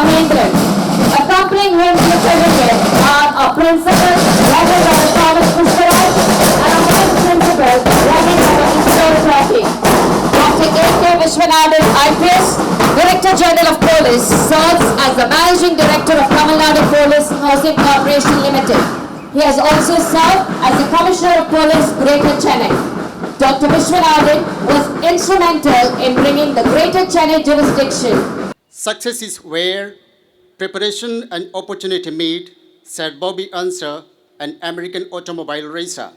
Mahendran. Accompanying him to the pavilion are our principal, Reverend Dr. Thomas Viswanathan, and our vice principal, Reverend Dr. Inigo Irudayaraj. Dr. A.K. Viswanathan, IPS, Director General of Police, serves as the Managing Director of Tamil Nadu Police Housing Corporation Limited. He has also served as the Commissioner of Police, Greater Chennai. Dr. Viswanathan was instrumental in bringing the Greater Chennai jurisdiction. Success is where preparation and opportunity meet, said Bobby Unser, an American automobile racer.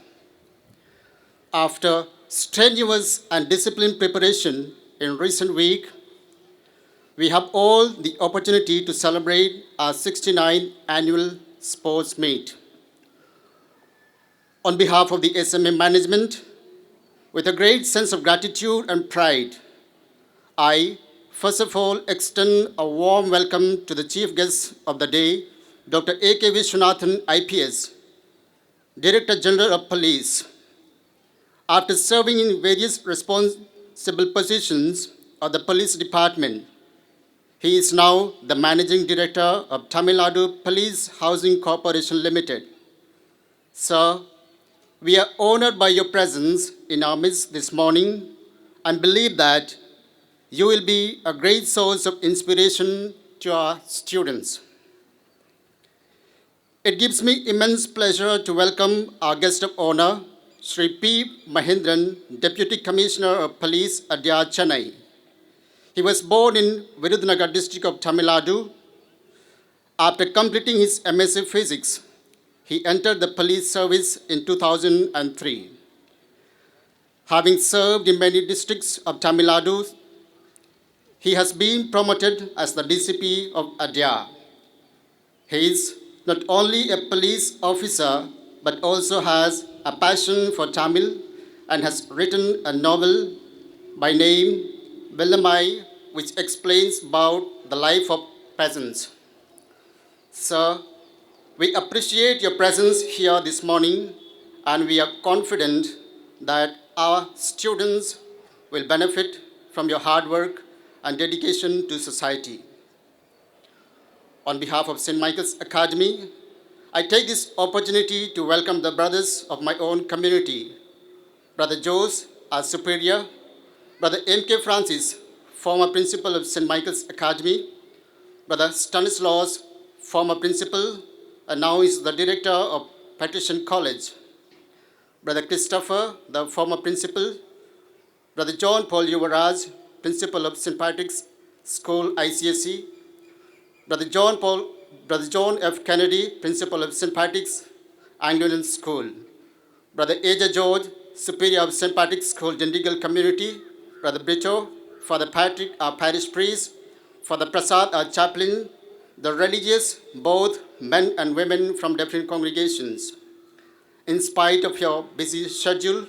After strenuous and disciplined preparation in recent week, we have all the opportunity to celebrate our 69th annual sports meet. On behalf of the SMA management, with a great sense of gratitude and pride, I, first of all, extend a warm welcome to the chief guest of the day, Dr. A.K. Viswanathan, IPS, Director General of Police. After serving in various responsible positions of the police department, he is now the Managing Director of Tamil Nadu Police Housing Corporation Limited. Sir, we are honored by your presence in our midst this morning and believe that you will be a great source of inspiration to our students. It gives me immense pleasure to welcome our guest of honor, Sri P. Mahendran, Deputy Commissioner of Police, Adyar, Chennai. He was born in Virudhunagar district of Tamil Nadu. After completing his MSc Physics, he entered the police service in 2003. Having served in many districts of Tamil Nadu, he has been promoted as the DCP of Adyar. He is not only a police officer, but also has a passion for Tamil and has written a novel by name Villamai, which explains about the life of peasants. Sir, we appreciate your presence here this morning, and we are confident that our students will benefit from your hard work and dedication to society. On behalf of St. Michael's Academy, I take this opportunity to welcome the brothers of my own community, Brother Jose, our superior, Brother M.K. Francis, former principal of St. Michael's Academy, Brother Stanislaus, former principal, and now is the director of Patrician College, Brother Christopher, the former principal, Brother John Paul Yuvaraj, principal of St. Patrick's School, ICSE, Brother John F. Kennedy, principal of St. Patrick's Anglican School, Brother Aja George, superior of St. Patrick's School, Dindigul Community, Brother Brito, Father Patrick, our parish priest, Father Prasad, our chaplain, the religious, both men and women from different congregations. In spite of your busy schedule,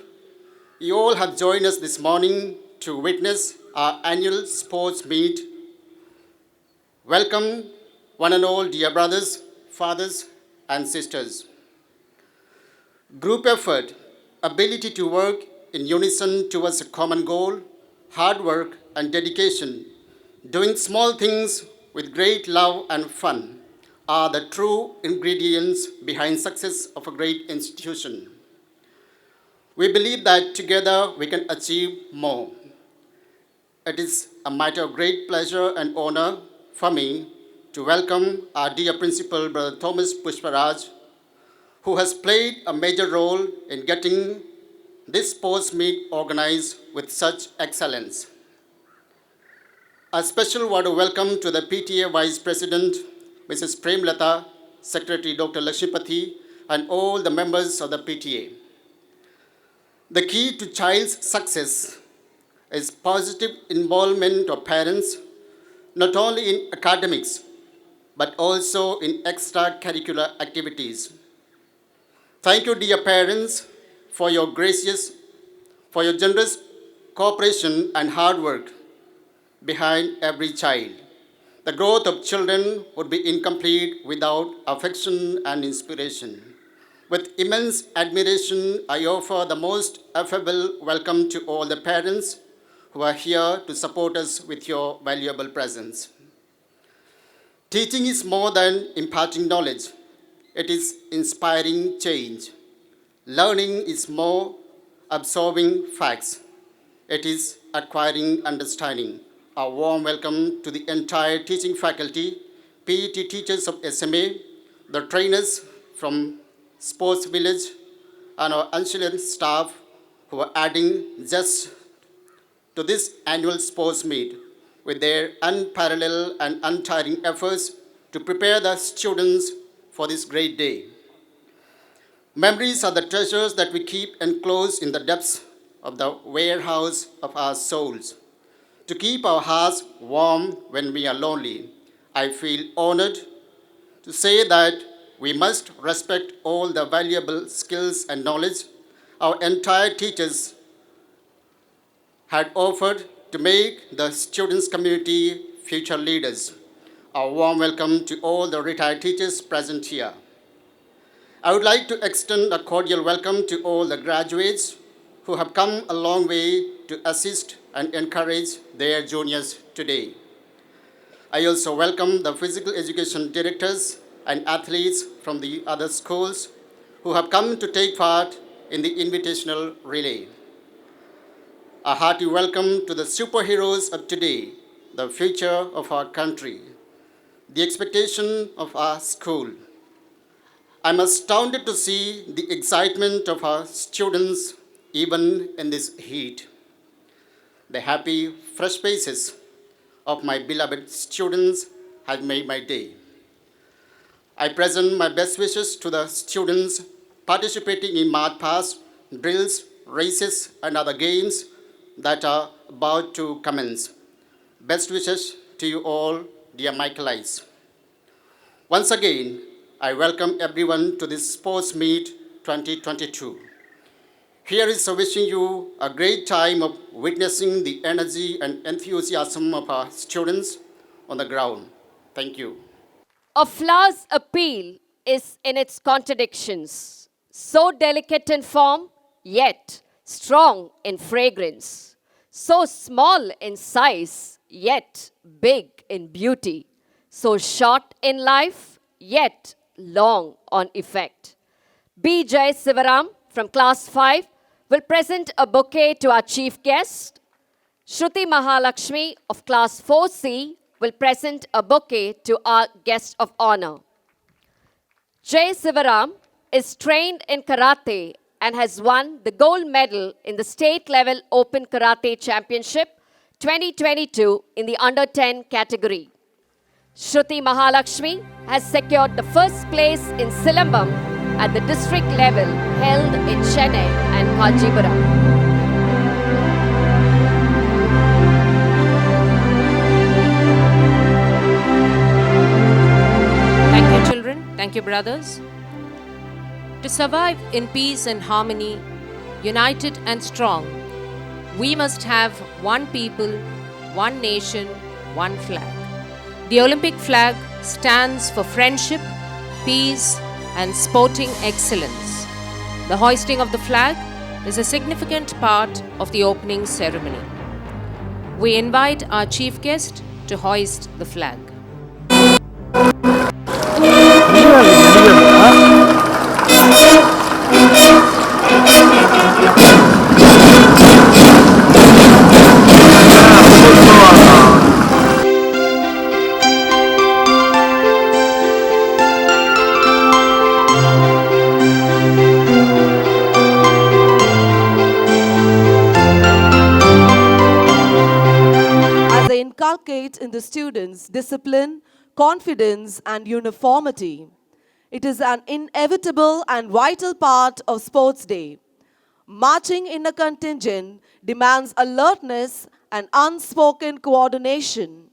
you all have joined us this morning to witness our annual sports meet. Welcome, one and all, dear brothers, fathers, and sisters. Group effort, ability to work in unison towards a common goal, hard work, and dedication, doing small things with great love and fun are the true ingredients behind success of a great institution. We believe that together we can achieve more. It is a matter of great pleasure and honor for me to welcome our dear principal, Brother Thomas Pushparaj, who has played a major role in getting this sports meet organized with such excellence. A special word of welcome to the PTA Vice President, Mrs. Premlata, Secretary Dr. Lakshmipathy, and all the members of the PTA. The key to child's success is positive involvement of parents, not only in academics, but also in extracurricular activities. Thank you, dear parents, for your generous cooperation and hard work behind every child. The growth of children would be incomplete without affection and inspiration. With immense admiration, I offer the most affable welcome to all the parents who are here to support us with your valuable presence. Teaching is more than imparting knowledge, it is inspiring change. Learning is more absorbing facts, it is acquiring understanding. A warm welcome to the entire teaching faculty, PET teachers of SMA, the trainers from Sports Village, and our ancillary staff who are adding zest to this annual sports meet with their unparalleled and untiring efforts to prepare the students for this great day. Memories are the treasures that we keep enclosed in the depths of the warehouse of our souls. To keep our hearts warm when we are lonely, I feel honored to say that we must respect all the valuable skills and knowledge our entire teachers had offered to make the students' community future leaders. A warm welcome to all the retired teachers present here. I would like to extend a cordial welcome to all the graduates who have come a long way to assist and encourage their juniors today. I also welcome the physical education directors and athletes from the other schools who have come to take part in the invitational relay. A hearty welcome to the superheroes of today, the future of our country, the expectation of our school. I'm astounded to see the excitement of our students even in this heat. The happy, fresh faces of my beloved students have made my day. I present my best wishes to the students participating in Math Pass, drills, races, and other games that are about to commence. Best wishes to you all, dear Michaelites. Once again, I welcome everyone to this Sports Meet 2022. Here is wishing you a great time of witnessing the energy and enthusiasm of our students on the ground. Thank you. A flower's appeal is in its contradictions, so delicate in form, yet strong in fragrance, so small in size, yet big in beauty, so short in life, yet long on effect. Vijay Sivaram from Class 5 will present a bouquet to our chief guest. Shruti Mahalakshmi of Class 4C will present a bouquet to our guest of honor. Jay Sivaram is trained in karate and has won the gold medal in the state level Open Karate Championship 2022 in the under 10 category. Shruti Mahalakshmi has secured the first place in Silambam at the district level held in Chennai and Kajipuram. Thank you, children. Thank you, brothers. To survive in peace and harmony, united and strong, we must have one people, one nation, one flag. The Olympic flag stands for friendship, peace, and sporting excellence. The hoisting of the flag is a significant part of the opening ceremony. We invite our chief guest to hoist the flag. Inculcate in the students discipline, confidence, and uniformity. It is an inevitable and vital part of Sports Day. Marching in a contingent demands alertness and unspoken coordination.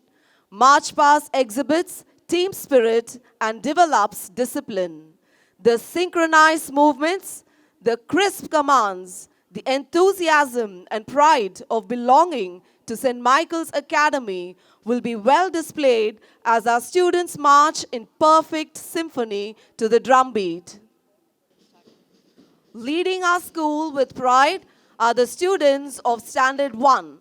March past exhibits team spirit and develops discipline. The synchronized movements, the crisp commands, the enthusiasm and pride of belonging to St. Michael's Academy will be well displayed as our students march in perfect symphony to the drumbeat. Leading our school with pride are the students of Standard 1.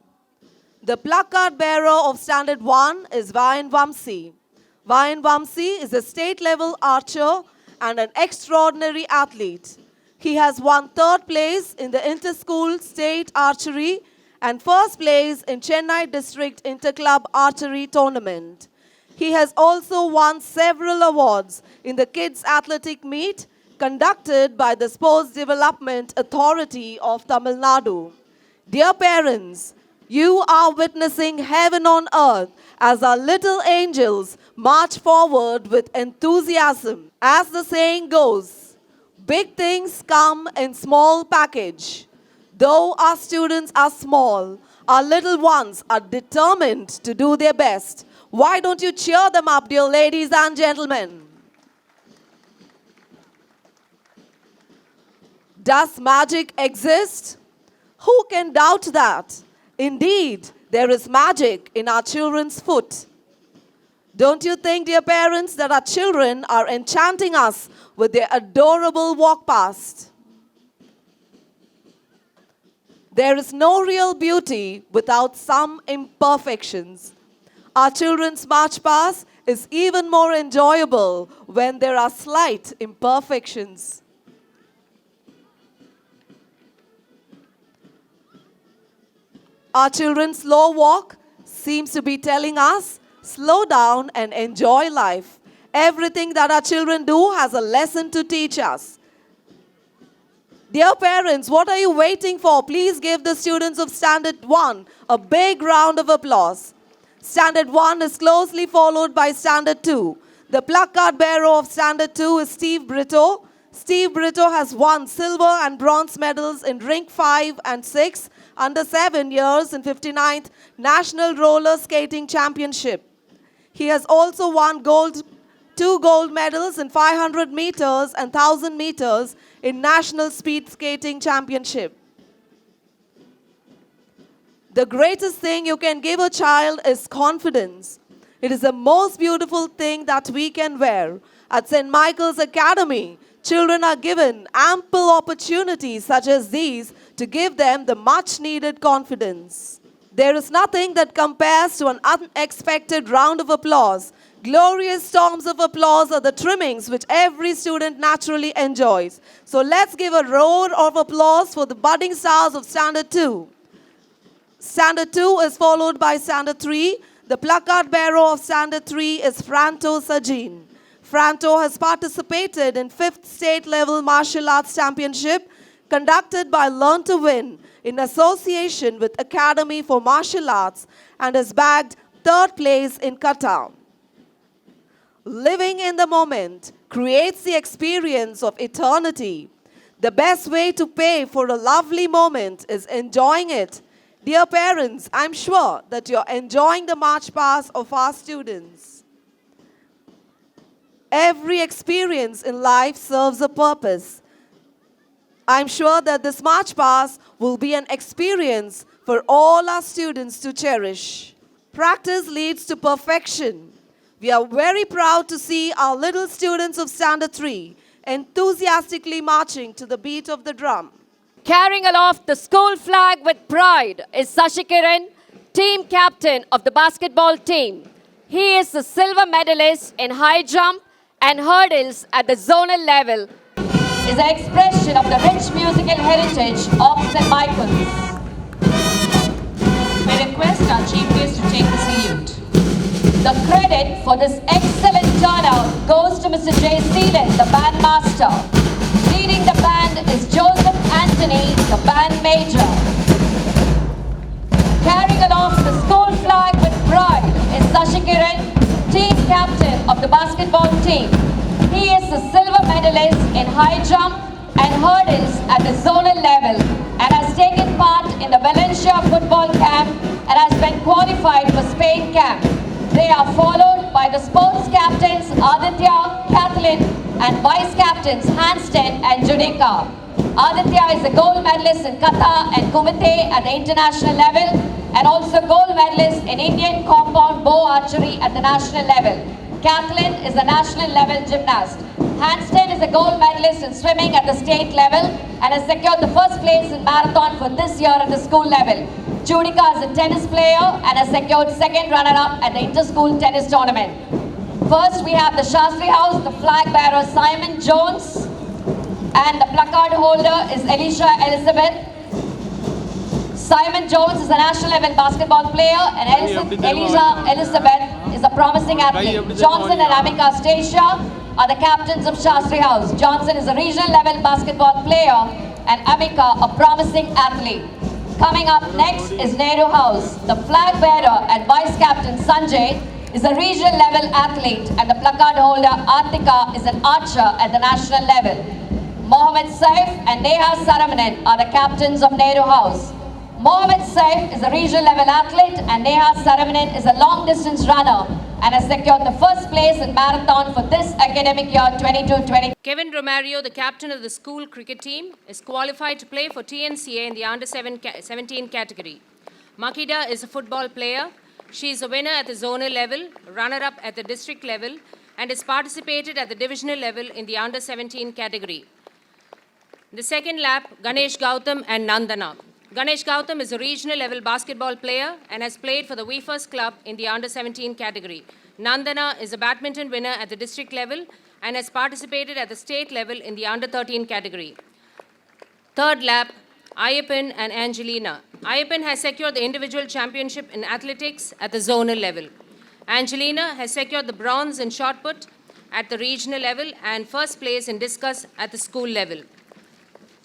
The placard bearer of Standard 1 is Vayan Vamsi. Vayan Vamsi is a state-level archer and an extraordinary athlete. He has won third place in the Inter-School State Archery and first place in Chennai District Inter-Club Archery Tournament. He has also won several awards in the Kids Athletic Meet conducted by the Sports Development Authority of Tamil Nadu. Dear parents, you are witnessing heaven on earth as our little angels march forward with enthusiasm. As the saying goes, big things come in small package. Though our students are small, our little ones are determined to do their best. Why don't you cheer them up, dear ladies and gentlemen? Does magic exist? Who can doubt that? Indeed, there is magic in our children's foot. Don't you think, dear parents, that our children are enchanting us with their adorable walk past? There is no real beauty without some imperfections. Our children's march past is even more enjoyable when there are slight imperfections. Our children's slow walk seems to be telling us, slow down and enjoy life. Everything that our children do has a lesson to teach us. Dear parents, what are you waiting for? Please give the students of Standard 1 a big round of applause. Standard 1 is closely followed by Standard 2. The placard bearer of Standard 2 is Steve Brito. Steve Brito has won silver and bronze medals in Ring 5 and 6 under 7 years in 59th National Roller Skating Championship. He has also won two gold medals in 500 meters and 1000 meters in National Speed Skating Championship. The greatest thing you can give a child is confidence. It is the most beautiful thing that we can wear. At St. Michael's Academy, children are given ample opportunities such as these to give them the much needed confidence. There is nothing that compares to an unexpected round of applause. Glorious storms of applause are the trimmings which every student naturally enjoys. So let's give a roar of applause for the budding stars of Standard 2. Standard 2 is followed by Standard 3. The placard bearer of Standard 3 is Franto Sajin. Franto has participated in 5th State Level Martial Arts Championship conducted by Learn to Win in association with Academy for Martial Arts and has bagged 3rd place in Kata. Living in the moment creates the experience of eternity. The best way to pay for a lovely moment is enjoying it. Dear parents, I'm sure that you're enjoying the march past of our students. Every experience in life serves a purpose. I'm sure that this march past will be an experience for all our students to cherish. Practice leads to perfection. We are very proud to see our little students of Standard 3 enthusiastically marching to the beat of the drum. Carrying aloft the school flag with pride is Sashikiran, team captain of the basketball team. He is the silver medalist in high jump and hurdles at the zonal level. Is an expression of the rich musical heritage of St. Michael's. We request our chief guest to take the salute. The credit for this excellent turnout goes to Mr. J. Seelan, the bandmaster. Leading the band is Joseph Anthony, the band major. Carrying aloft the school flag with pride is Sashikiran, team captain of the basketball team. He is the silver medalist in high jump and hurdles at the zonal level and has taken part in the Valencia football camp and has been qualified for Spain camp. They are followed by the sports captains Aditya, Kathleen and vice captains Hanston and Judica. Aditya is a gold medalist in Kata and Kumite at the international level and also gold medalist in Indian compound bow archery at the national level. Kathleen is a national level gymnast. Hanston is a gold medalist in swimming at the state level and has secured the first place in marathon for this year at the school level. Judica is a tennis player and has secured second runner-up at the inter-school tennis tournament. First, we have the Shastri House, the flag bearer Simon Jones, and the placard holder is Elisha Elizabeth. Simon Jones is a national level basketball player, and Elisha Elizabeth is a promising athlete. Johnson and Amika Stacia are the captains of Shastri House. Johnson is a regional level basketball player, and Amika a promising athlete. Coming up next is Nadu House. The flag bearer and vice captain Sanjay is a regional level athlete, and the placard holder Artika is an archer at the national level. Mohammed Saif and Neha Saramanan are the captains of Nehru House. Mohammed Saif is a regional level athlete, and Neha Saramanan is a long distance runner and has secured the first place in marathon for this academic year 22-23. Kevin Romario, the captain of the school cricket team, is qualified to play for TNCA in the under 17 category. Makida is a football player. She is a winner at the zonal level, runner-up at the district level, and has participated at the divisional level in the under 17 category. The second lap, Ganesh Gautam and Nandana. Ganesh Gautam is a regional level basketball player and has played for the WeFirst club in the under 17 category. Nandana is a badminton winner at the district level and has participated at the state level in the under 13 category. Third lap, Ayyappan and Angelina. Ayyappan has secured the individual championship in athletics at the zonal level. Angelina has secured the bronze in shot put at the regional level and first place in discus at the school level.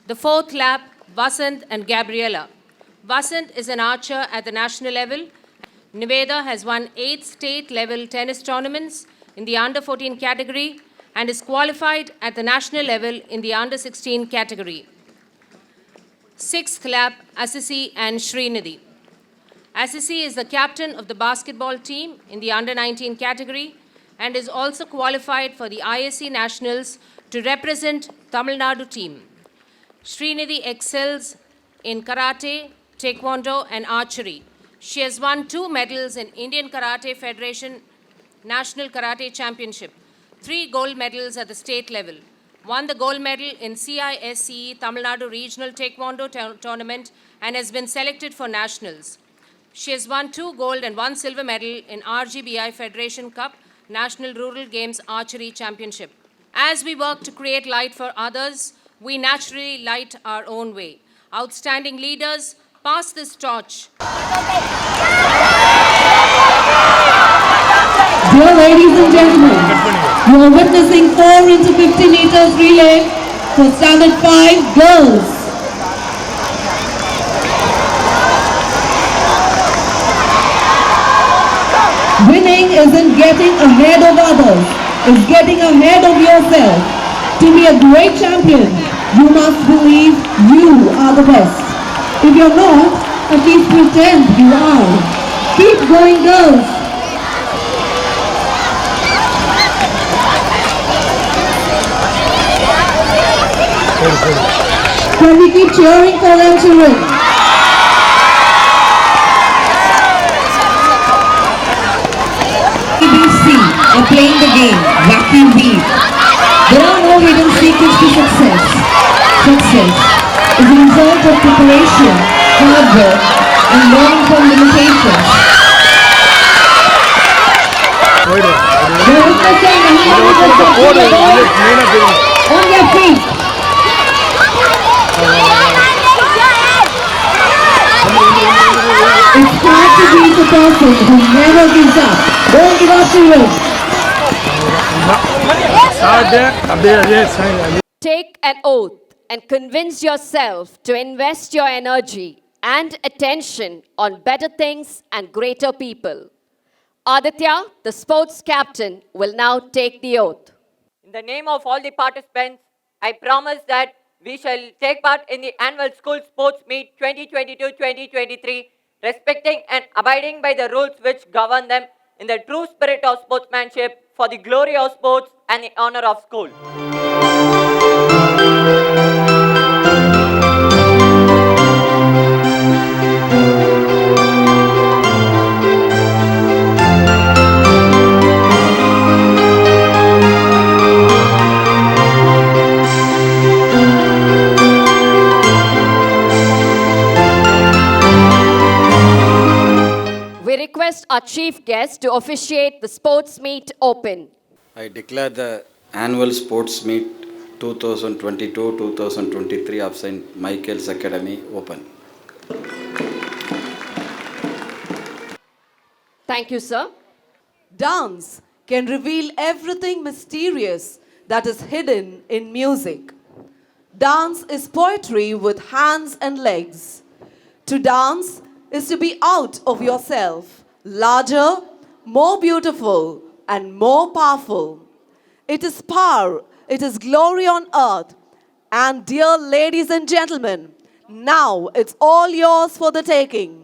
The fourth lap, Vasant and Gabriella. Vasant is an archer at the national level. Niveda has won 8 state level tennis tournaments in the under 14 category and is qualified at the national level in the under 16 category. Sixth lap, Assisi and Srinidhi. Assisi is the captain of the basketball team in the under 19 category and is also qualified for the ISC Nationals to represent Tamil Nadu team. Srinidhi excels in karate, taekwondo and archery. She has won 2 medals in Indian Karate Federation National Karate Championship, 3 gold medals at the state level, won the gold medal in CISCE Tamil Nadu Regional Taekwondo Tournament and has been selected for nationals. She has won 2 gold and 1 silver medal in RGBI Federation Cup National Rural Games Archery Championship. As we work to create light for others, we naturally light our own way. Outstanding leaders, pass this torch. Dear ladies and gentlemen, you are witnessing 4 into 50 meters relay for standard 5 girls. Winning isn't getting ahead of others, it's getting ahead of yourself. To be a great champion, you must believe you are the best. If you're not, at least pretend you are. Keep going, girls. Can we keep cheering for them, children? ABC are playing the game, Wacky Weed. There are no hidden secrets to success. Success is a result of preparation, hard work, and learning from limitations. On their feet. It's hard to be the person who never gives up. Don't give up, children. Take an oath and convince yourself to invest your energy and attention on better things and greater people. Aditya, the sports captain, will now take the oath. In the name of all the participants, I promise that we shall take part in the annual school sports meet 2022-2023, respecting and abiding by the rules which govern them in the true spirit of sportsmanship for the glory of sports and the honor of school. We request request our chief guest to officiate the sports meet open. I declare the annual sports meet 2022-2023 of St. Michael's Academy open. Thank you, sir. Dance can reveal everything mysterious that is hidden in music. Dance is poetry with hands and legs. To dance is to be out of yourself, larger, more beautiful, and more powerful. It is power, it is glory on earth. And dear ladies and gentlemen, now it's all yours for the taking.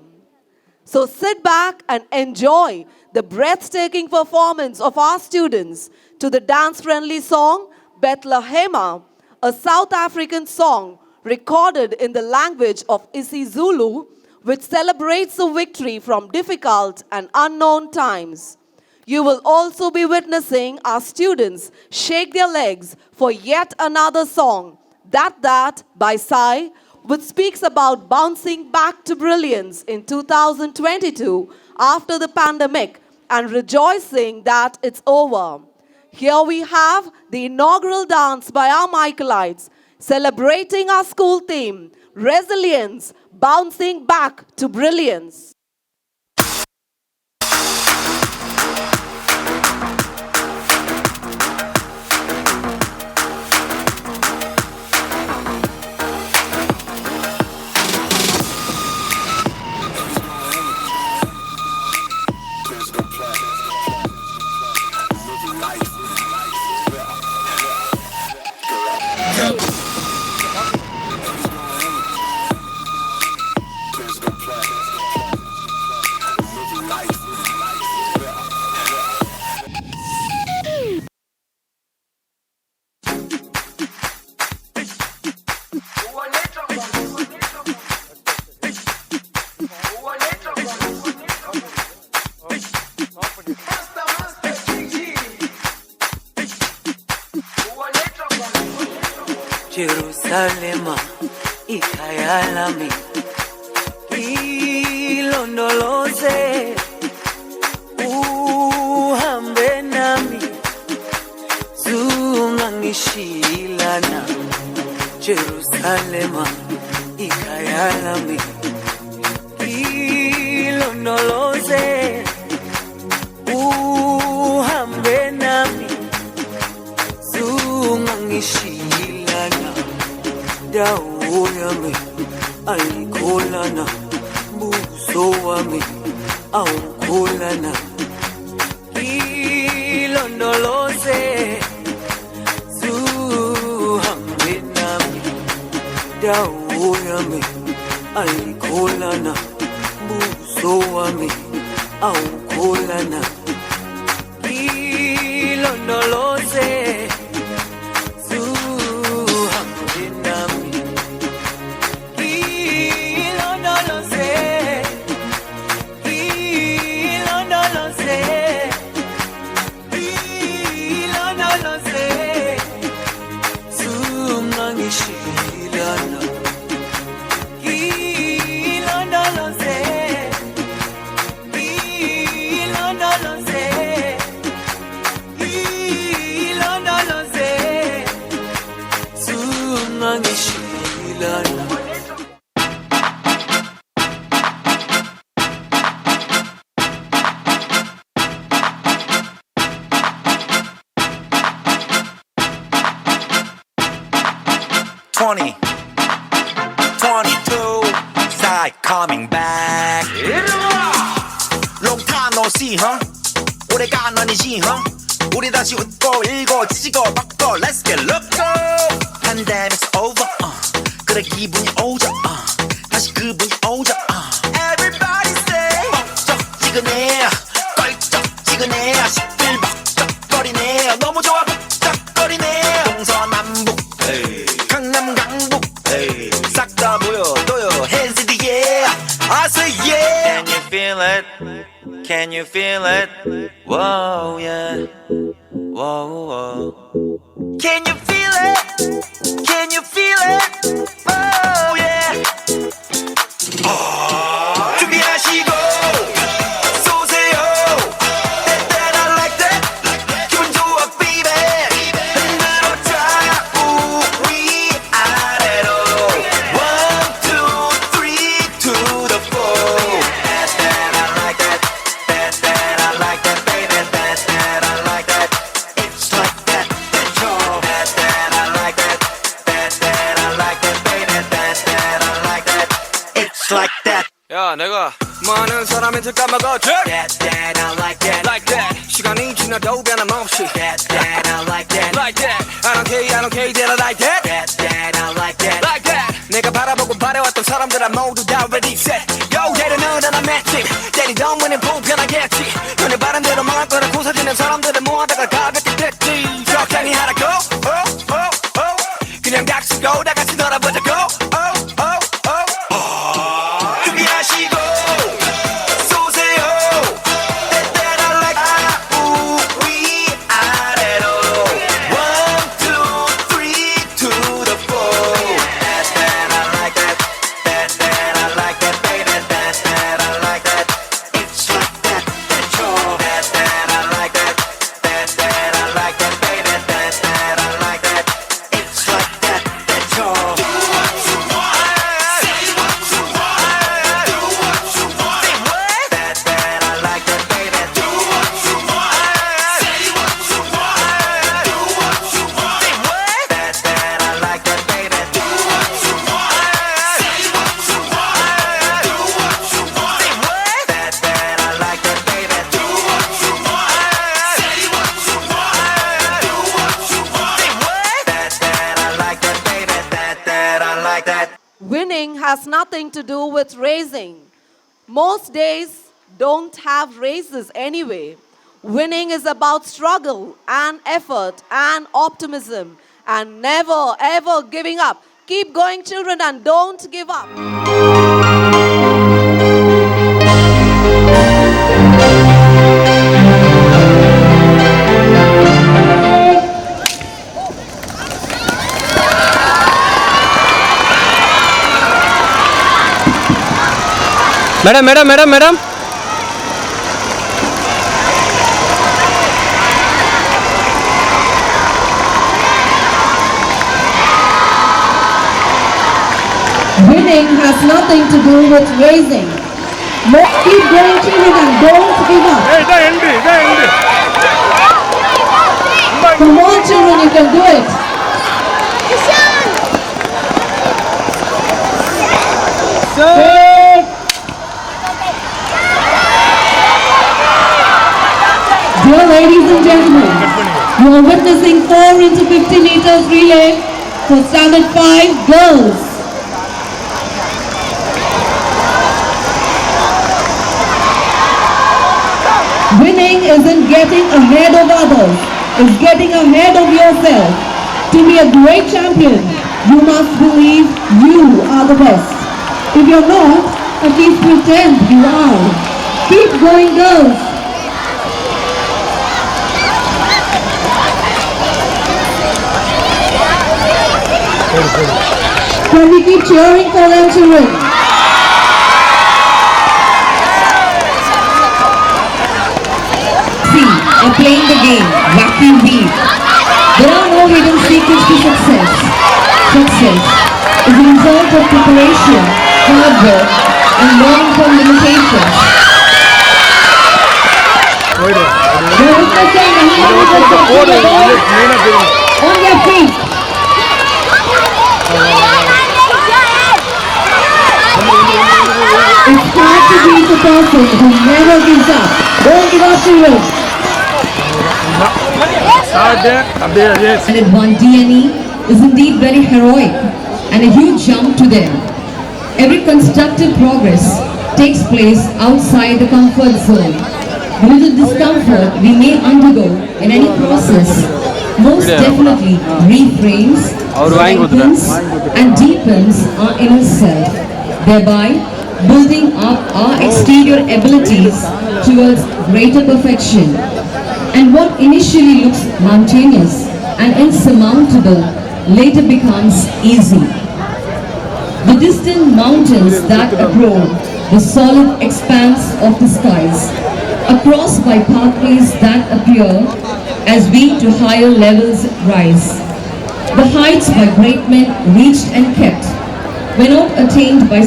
So sit back and enjoy the breathtaking performance of our students to the dance-friendly song Bethlehema, a South African song recorded in the language of isiZulu, which celebrates the victory from difficult and unknown times. You will also be witnessing our students shake their legs for yet another song, That by Sai, which speaks about bouncing back to brilliance in 2022 after the pandemic and rejoicing that it's over. Here we have the inaugural dance by our Michaelites, celebrating our school theme, resilience, bouncing back to brilliance. Jerusalema ikhaya lami ilondoloze uhambe nami zungangishilana Jerusalema ikhaya lami ilondoloze uhambe nami zungangishilana dawo yami ayikholana buso wami awukholana ilondoloze zuhambe nami dawo yami ayikholana buso wami awukholana ilondoloze coming back. Long time no see, huh? 오래간 아니지, huh? 우리 다시 웃고 일고 지지고 바꾸고 Let's get loco. Pandemic's over, 그래 기분이 오죠, 다시 그분이 오죠, Everybody say 뻑적지근해, 껄쩍지근해, 시끌벅적거리네, 너무 좋아 벅적거리네. 동서남북, 강남 강북, 싹 다 보여도요. Hands in the air, I say yeah. Can you feel it? Can you feel it? Whoa, yeah. Whoa, whoa. Can you feel it? Can you feel it? Oh, yeah. 준비하시고 쏘세요. 많은 사람이 다 까먹었지 That I like that Like that 시간이 지나도 변함없이 That I like that Like that I don't care that I like that That I like that Like that 내가 바라보고 바래왔던 사람들아 모두 다 ready set Yo 때리는 난 matching 때리던 문은 불편하겠지 너네 바람대로 망할 거라 고사지는 사람들을 모아다가 가볍게 됐지 적당히 하라고 그냥 닥치고 다 같이 놀아보자고 준비하시고 쏘세요 That I like 위아래로 1, 2, 3 to the 4 That I like that That I like that baby That I like that It's like that that's all That I like that That I like that baby That I like that It's like that that's all Do what you want Say what you want Do what you want Say what That I like that baby Do what you want Say what you want Do what you want Say what That I like that baby Do what you want Say what you want Do what you want Say what That I like that baby Do what you want Say what you want Do what you want Say what That I like that baby That I like that Winning has nothing to do with racing. Most days don't have races anyway. Winning is about struggle and effort and optimism and never ever giving up. Keep going, children, and don't give up. Madam. Winning has nothing to do with racing. Keep going, children, and don't give up. Come on, children, you can do it. Dear ladies and gentlemen, you are witnessing 4 into 50 meters relay for standard 5 girls. Winning isn't getting ahead of others, it's getting ahead of yourself. To be a great champion, you must believe you are the best. If you're not, at least pretend you are. Keep going, girls. Can we keep cheering for them, children? See, are playing the game, wacky weave. There are no hidden secrets to success. Success is a result of preparation, hard work, and learning from limitations. On your feet. It's hard to be the person who never gives up. Don't give up, children. And one DNA is indeed very heroic and a huge jump to them. Every constructive progress takes place outside the comfort zone. The little discomfort we may undergo in any process most definitely reframes, strengthens and deepens our inner self, thereby building up our exterior abilities towards greater perfection. And what initially looks mountainous and insurmountable later becomes easy. The distant mountains that approach the solid expanse of the skies, across by pathways that appear as we to higher levels rise. The heights by great men reached and kept were not attained by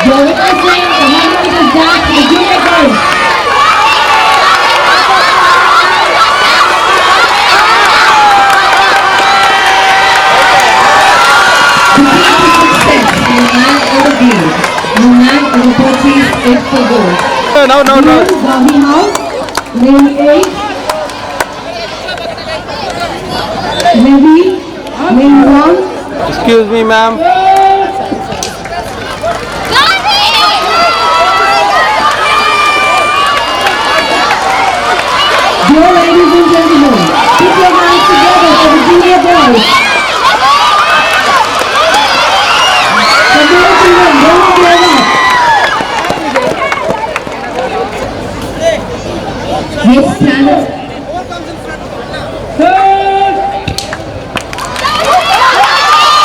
You're witnessing the 100 meters dance for the junior girls. The key to success Gahi House, lane 8. Ravi, lane 1. Excuse me, ma'am. Dear ladies and gentlemen, put your hands together for the junior boys. Come on, children, don't give up. Yes, stand up.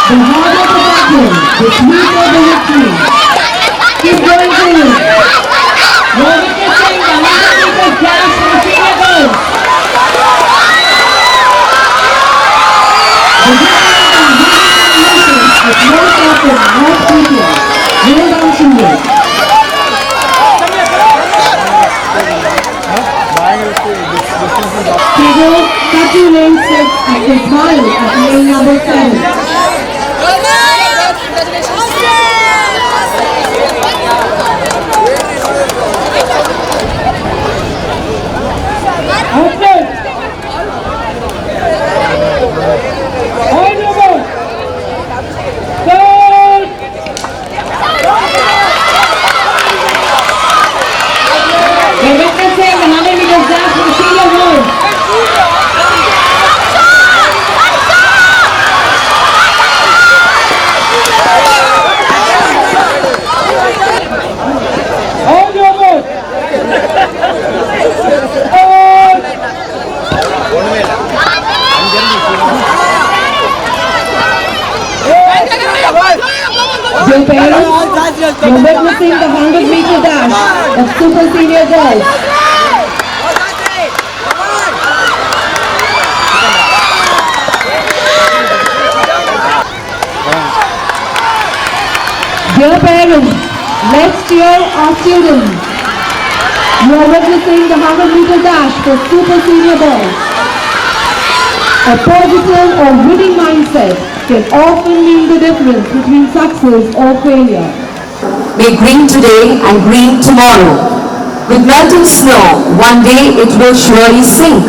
The harder the battle, the sweeter the victory. Keep going forward. You're witnessing the 100-meter dash for the senior girls. The winner and winning combinations with no captain, no speaker. Well done, children. Pedro, cut to lane 6 and smile at lane number 7. We're witnessing the 100-meter dash for the senior girls. Dear parents, you're witnessing the 100-meter dash of super senior girls. Dear parents, let's cheer our students. You are witnessing the 100-meter dash for super senior boys. A positive or winning mindset can often mean the difference between success or failure. May green today and green tomorrow. With melting snow, one day it will surely sink.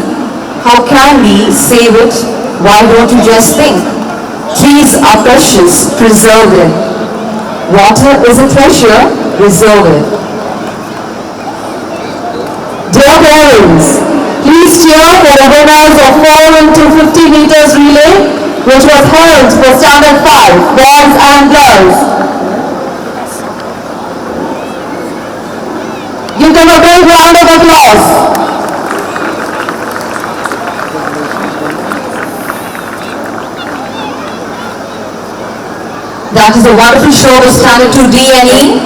How can we save it? Why don't you just think? Trees are precious, preserve them. Water is a treasure, reserve it. Dear parents, please cheer for the winners of 4 into 50 meters relay, which was held for Standard 5, boys and girls. Give them a big round of applause. That is a wonderful show of Standard 2 DNE.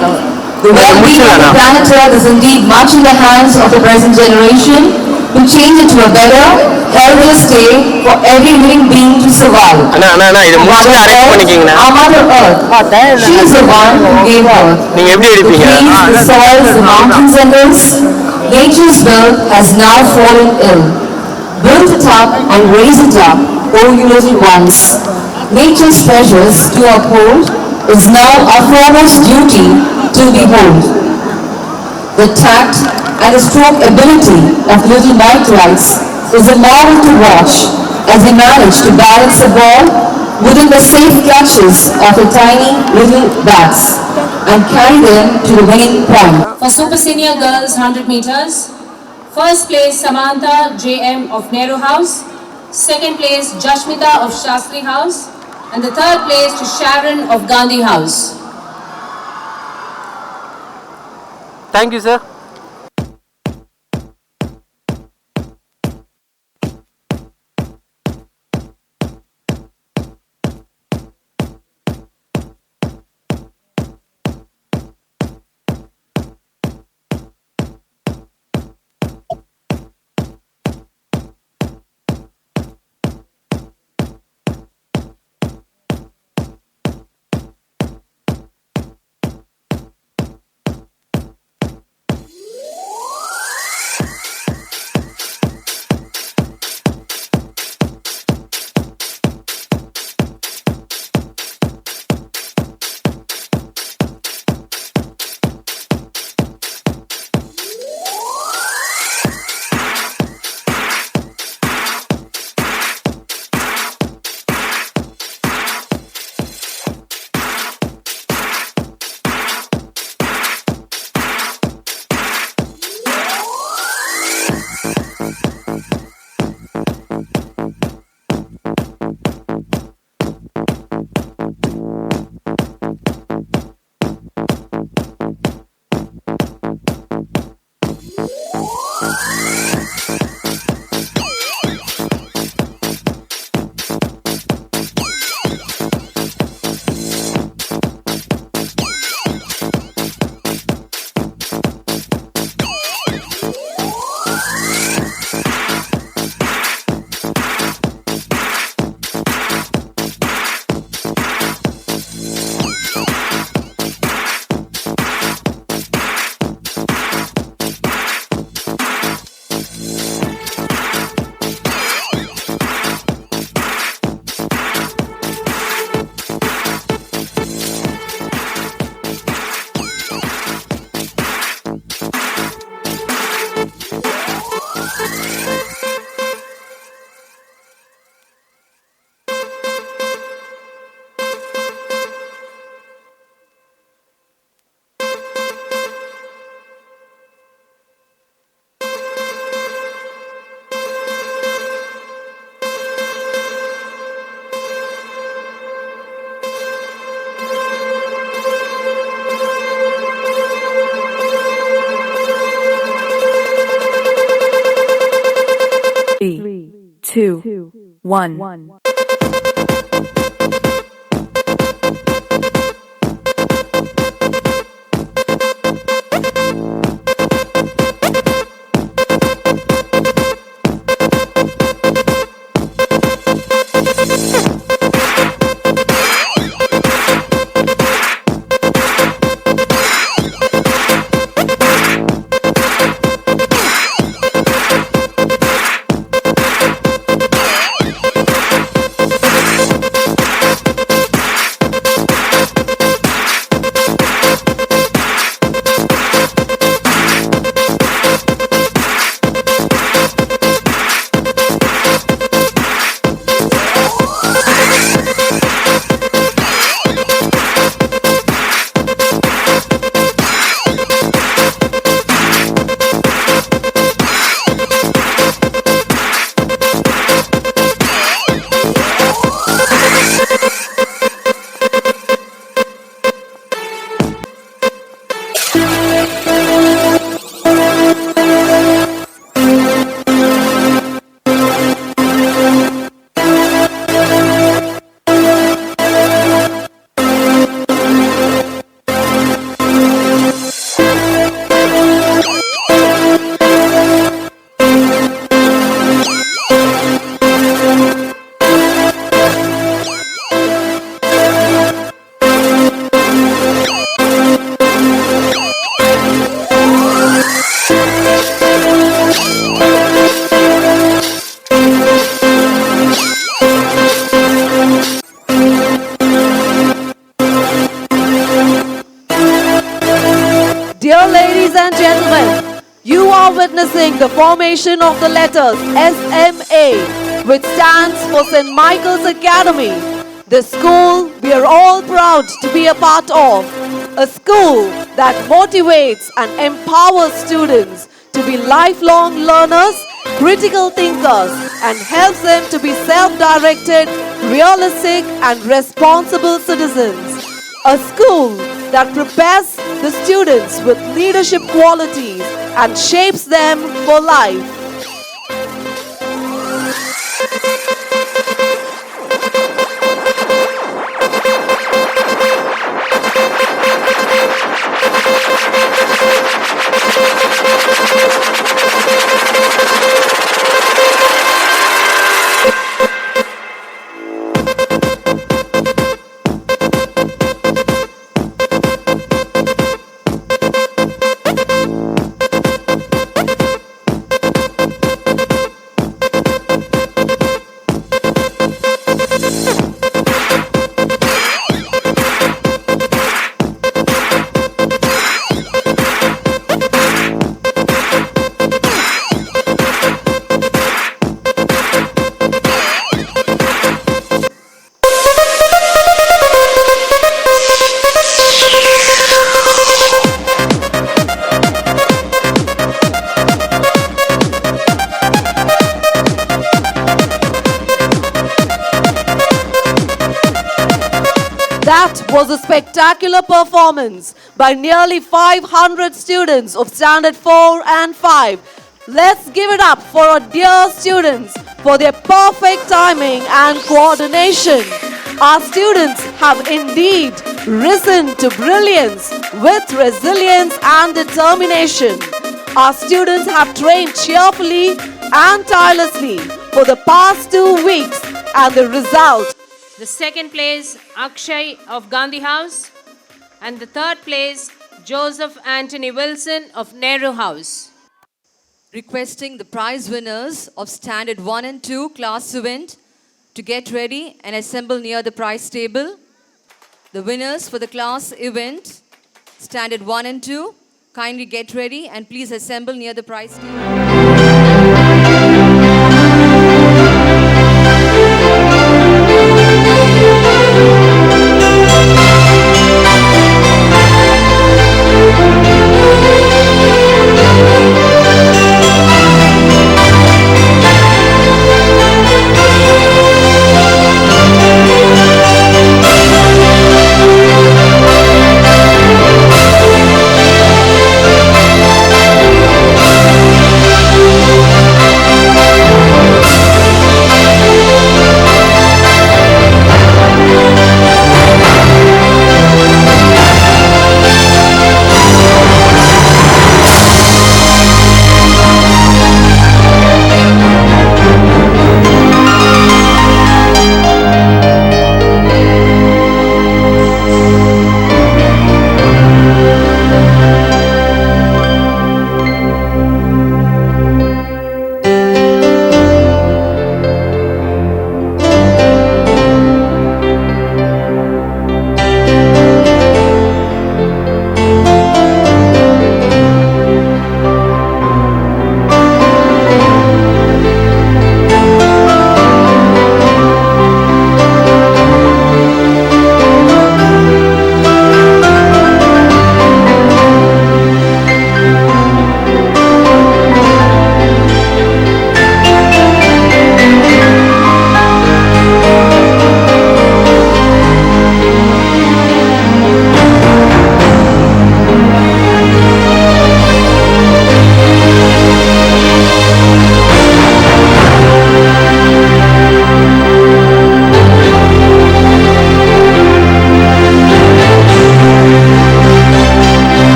The well-being of the planet Earth is indeed much in the hands of the present generation to change it to a better, healthier state for every living being to survive. Our Mother Earth, she is the one who gave birth. The trees, the soils, the mountains and hills, nature's wealth has now fallen ill. Build it up and raise it up, O you little ones. Nature's treasures to uphold is now our foremost duty to behold. The tact and the stroke ability of little Mitrites is a marvel to watch as they manage to balance the ball within the safe clutches of the tiny little bats and carry them to the winning point. For Super Senior Girls 100 meters, first place Samantha JM of Nehru House, second place Jashmita of Shastri House, and the third place to Sharon of Gandhi House. Thank you, sir. 3, 2, 1. Dear ladies and gentlemen, you are witnessing the formation of the letters SMA, which stands for St. Michael's Academy, the school we are all proud to be a part of. A school that motivates and empowers students to be lifelong learners, critical thinkers, and helps them to be self-directed, realistic, and responsible citizens. A school that prepares the students with leadership qualities and shapes them for life. That was a spectacular performance by nearly 500 students of Standard 4 and 5. Let's give it up for our dear students for their perfect timing and coordination. Our students have indeed risen to brilliance with resilience and determination. Our students have trained cheerfully and tirelessly for the past 2 weeks, and the result. The second place, Akshay of Gandhi House. And the third place, Joseph Anthony Wilson of Nehru House. Requesting the prize winners of Standard 1 and 2 class event to get ready and assemble near the prize table. The winners for the class event, Standard 1 and 2, kindly get ready and please assemble near the prize table.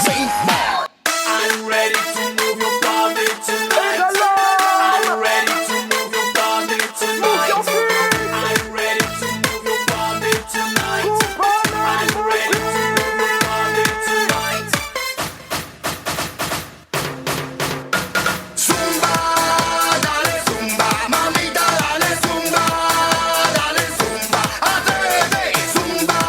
Saint Mark. I'm ready to move your body tonight. I'm ready to move your body tonight. I'm ready to move your body tonight. I'm ready to move your body tonight. Zumba, dale zumba, mamita, dale zumba, dale zumba, atreve, zumba,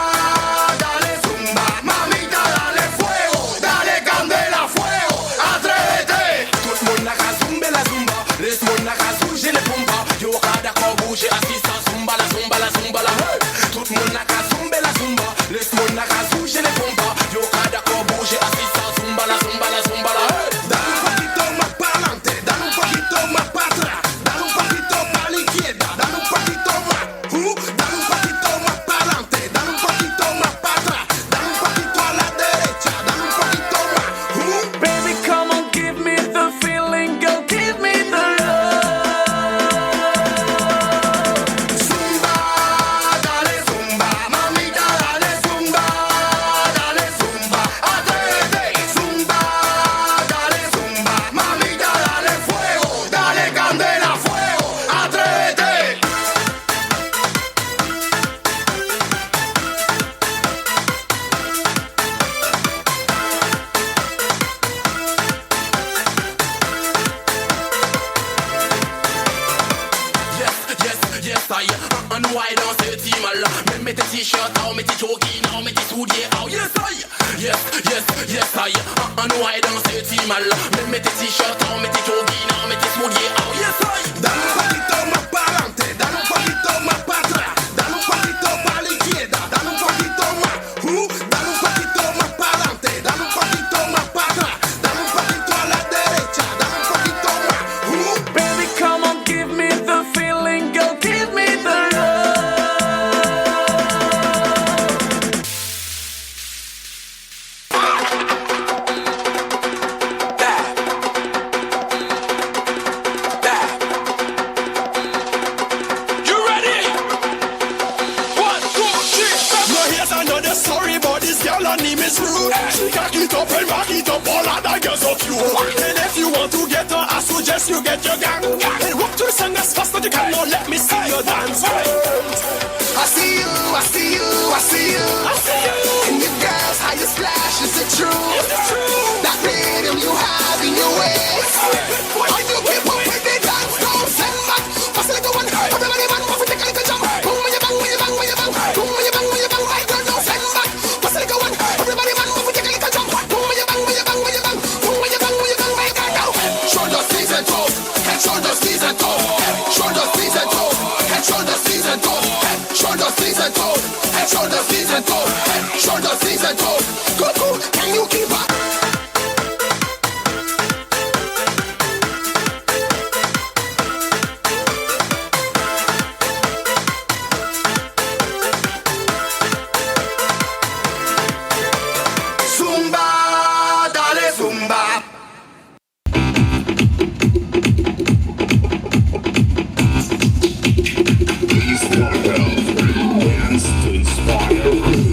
dale zumba, mamita, dale fuego, dale candela, fuego, atrévete. Tout le monde n'a qu'à zumba la zumba, les monde n'a qu'à bouger les pompas. Yo qu'à d'accord bouger, assiste à zumba la zumba la zumba la. Hey! Tout le monde n'a qu'à zumba la zumba, les monde n'a qu'à bouger les pompas. Yo qu'à d'accord bouger, assiste à zumba la zumba la zumba la. Hey! Dale un poquito más pa'lante, dale un poquito más para atrás, dale un poquito para la izquierda, dale un poquito más, dale un poquito más pa'lante, dale un poquito más para atrás, dale un poquito a la derecha, dale un poquito más. Baby, come on, give me the feeling, girl, give me the love. Zumba, dale zumba, mamita, dale zumba, dale zumba, atrévete, zumba, dale zumba, mamita, dale fuego, dale candela, fuego, atrévete. Yes, I know I don't say team là. Mais mets tes t-shirts, mets tes jogging, mets tes souliers, yes, I know I don't say team là. Mais mets tes t-shirts, mets tes jogging, mets tes souliers, yes, I. Dale un poquito más para adelante, dale un poquito más para atrás, dale un poquito para la izquierda, dale un poquito más, dale un poquito más para adelante, dale un poquito más para atrás, dale un poquito a la derecha, dale un poquito más. Baby, come on, give me the feeling, girl, give me the love. You ready? 1, 2, 3, 4. No, here's another story about this girl, her name is Ruth. She cock it up and back it up, all other girls so cute. And if you want to get her, I suggest you get your gang. And walk to the song as fast as you can, now let me see your dance. I see you, I see you, I see you, I see you. And you girls, how you splash, is it true? That rhythm you have in your waist. And you keep up with the dance, don't send back. Pass a little one, everybody man, move it, take a little jump. Boom, when you bang, when you bang, when you bang. Boom, when you bang, when you bang, right girl, don't send back. Pass a little one, everybody man, move it, take a little jump. Boom, when you bang, when you bang, when you bang. Boom, when you bang, when you bang, right girl, now. Shoulders, knees and toes, head, shoulders, knees and toes. Shoulders, knees and toes, head, shoulders, knees and toes. Shoulders, knees and toes, head, shoulders, knees and toes. Shoulders, knees and toes. Good, good, can you keep up? Zumba, dale zumba. Dance to inspire you.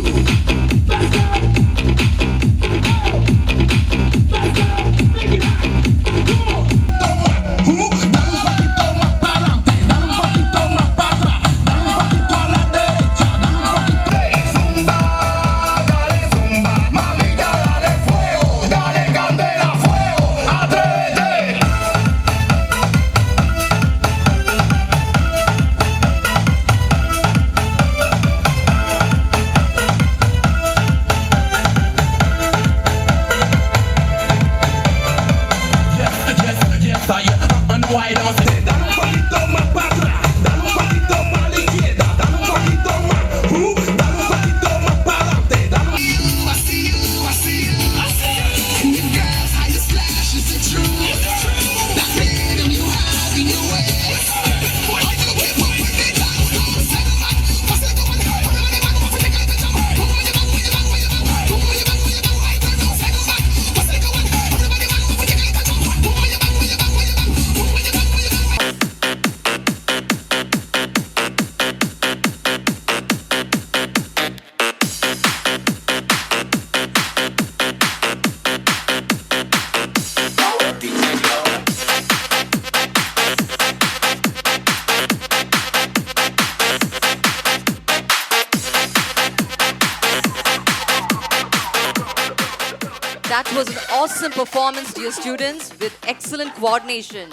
That was an awesome performance, dear students, with excellent coordination.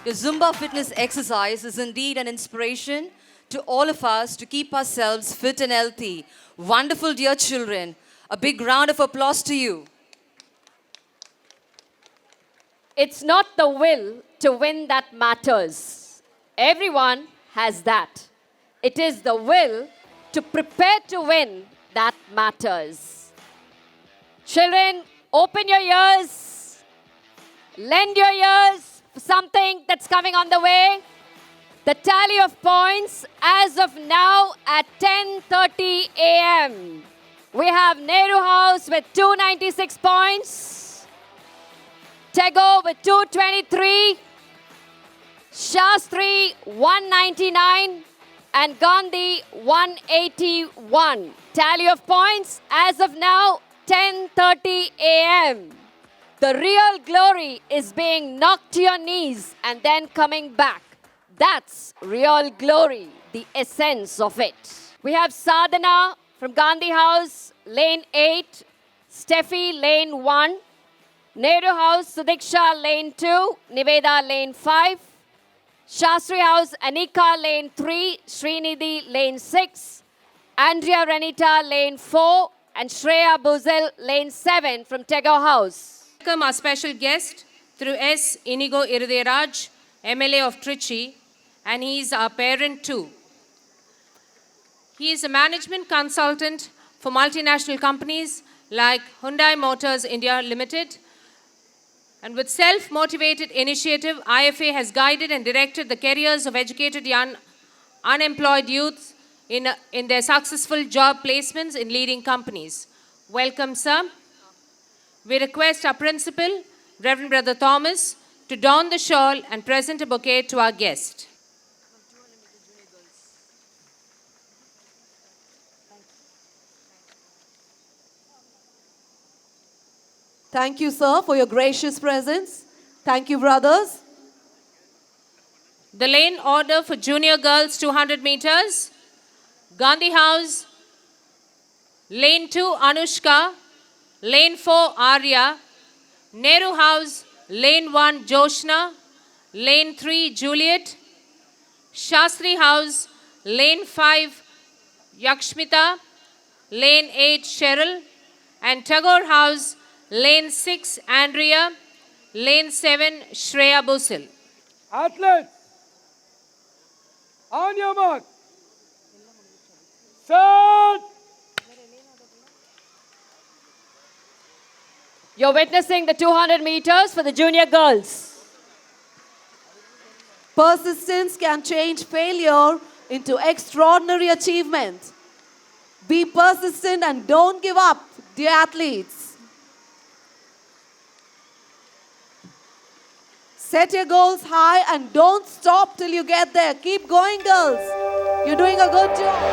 Your Zumba fitness exercise is indeed an inspiration to all of us to keep ourselves fit and healthy. Wonderful, dear children. A big round of applause to you. It's not the will to win that matters. Everyone has that. It is the will to prepare to win that matters. Children, open your ears. Lend your ears for something that's coming on the way. The tally of points as of now at 10:30 a.m. We have Nehru House with 296 points. Tego with 223. Shastri 199. And Gandhi 181. Tally of points as of now 10:30 a.m. The real glory is being knocked to your knees and then coming back. That's real glory, the essence of it. We have Sadhana from Gandhi House, lane 8, Steffi, lane 1, Nehru House, Sudiksha, lane 2, Niveda, lane 5, Shastri House, Anika, lane 3, Srinidhi, lane 6, Andrea Renita, lane 4, and Shreya Buzel, lane 7 from Tego House. Welcome our special guest through S. Inigo Irudayaraj, MLA of Trichy, and he is our parent too. He is a management consultant for multinational companies like Hyundai Motors India Limited. And with self-motivated initiative, IFA has guided and directed the careers of educated young unemployed youth in their successful job placements in leading companies. Welcome, sir. We request our principal, Reverend Brother Thomas, to don the shawl and present a bouquet to our guest. Thank you, sir, for your gracious presence. Thank you, brothers. The lane order for junior girls 200 meters. Gandhi House, lane 2 Anushka, lane 4 Arya, Nehru House, lane 1 Joshna, lane 3 Juliet, Shastri House, lane 5 Yakshmita, lane 8 Cheryl, and Tagore House, lane 6 Andrea, lane 7 Shreya Busil. Athletes, on your mark. Start. You're witnessing the 200 meters for the junior girls. Persistence can change failure into extraordinary achievement. Be persistent and don't give up, dear athletes. Set your goals high and don't stop till you get there. Keep going, girls. You're doing a good job.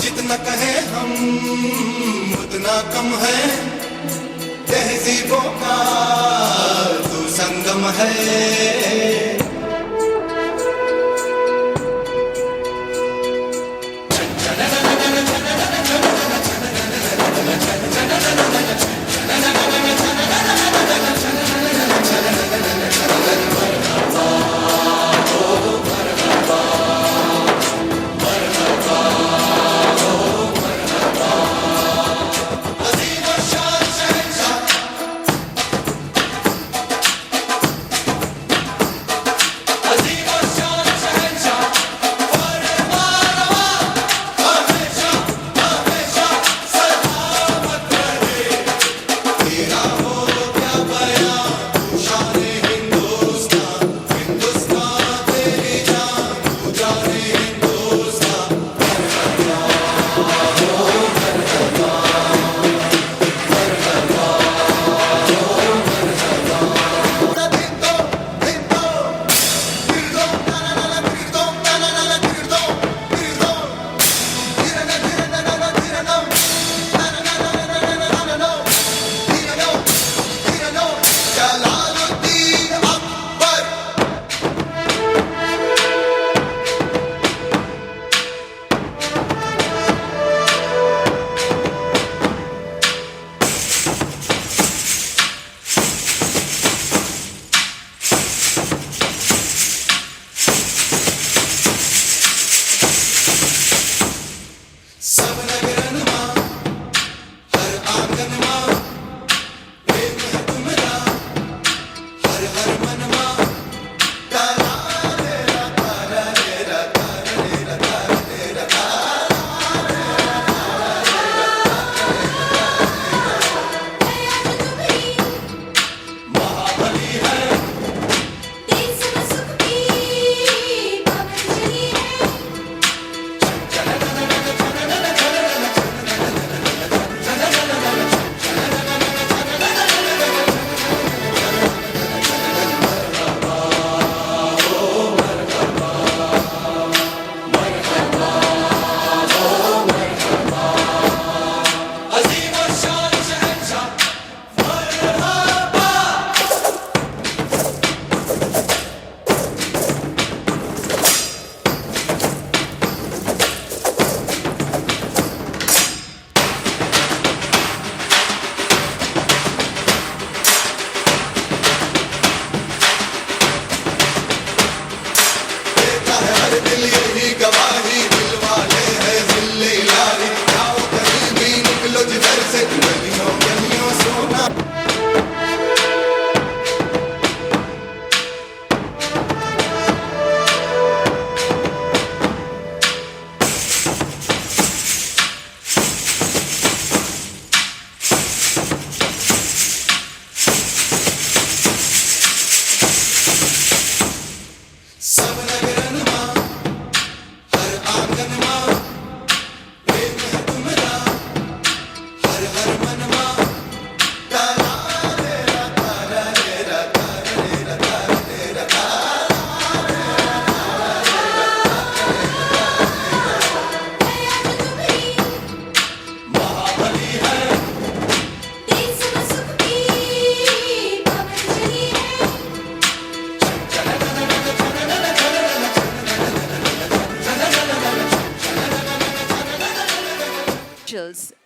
जितना कहे हम उतना कम है, तहजीबों का तू संगम है।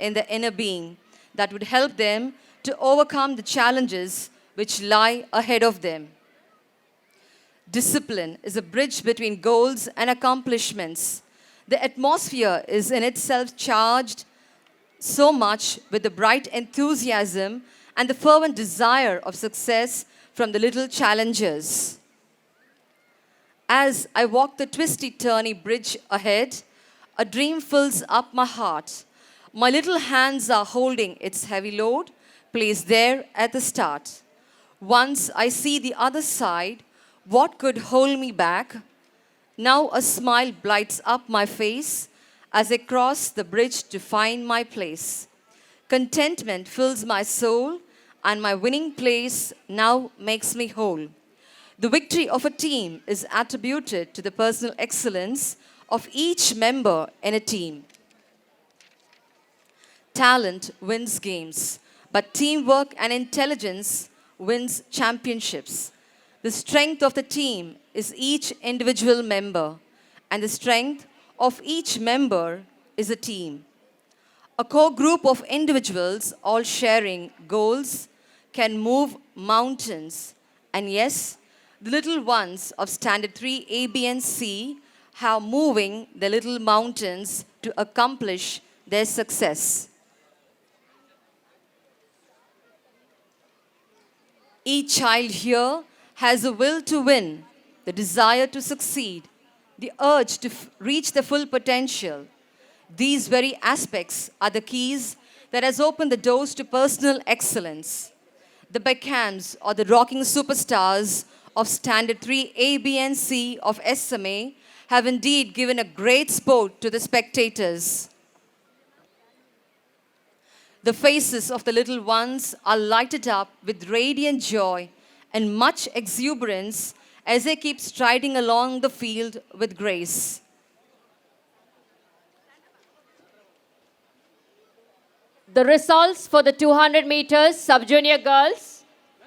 in the inner being that would help them to overcome the challenges which lie ahead of them. Discipline is a bridge between goals and accomplishments. The atmosphere is in itself charged so much with the bright enthusiasm and the fervent desire of success from the little challengers. As I walk the twisty, turny bridge ahead, a dream fills up my heart. My little hands are holding its heavy load, placed there at the start. Once I see the other side, what could hold me back? Now a smile blights up my face as I cross the bridge to find my place. Contentment fills my soul, and my winning place now makes me whole. The victory of a team is attributed to the personal excellence of each member in a team. Talent wins games, but teamwork and intelligence wins championships. The strength of the team is each individual member, and the strength of each member is a team. A core group of individuals, all sharing goals, can move mountains. And yes, the little ones of Standard 3 A, B, and C have moving the little mountains to accomplish their success. Each child here has a will to win, the desire to succeed, the urge to reach the full potential. These very aspects are the keys that has opened the doors to personal excellence. The Beckhams or the rocking superstars of Standard 3 A, B, and C of SMA have indeed given a great sport to the spectators. The faces of the little ones are lighted up with radiant joy and much exuberance as they keep striding along the field with grace. The results for the 200 meters sub-junior girls.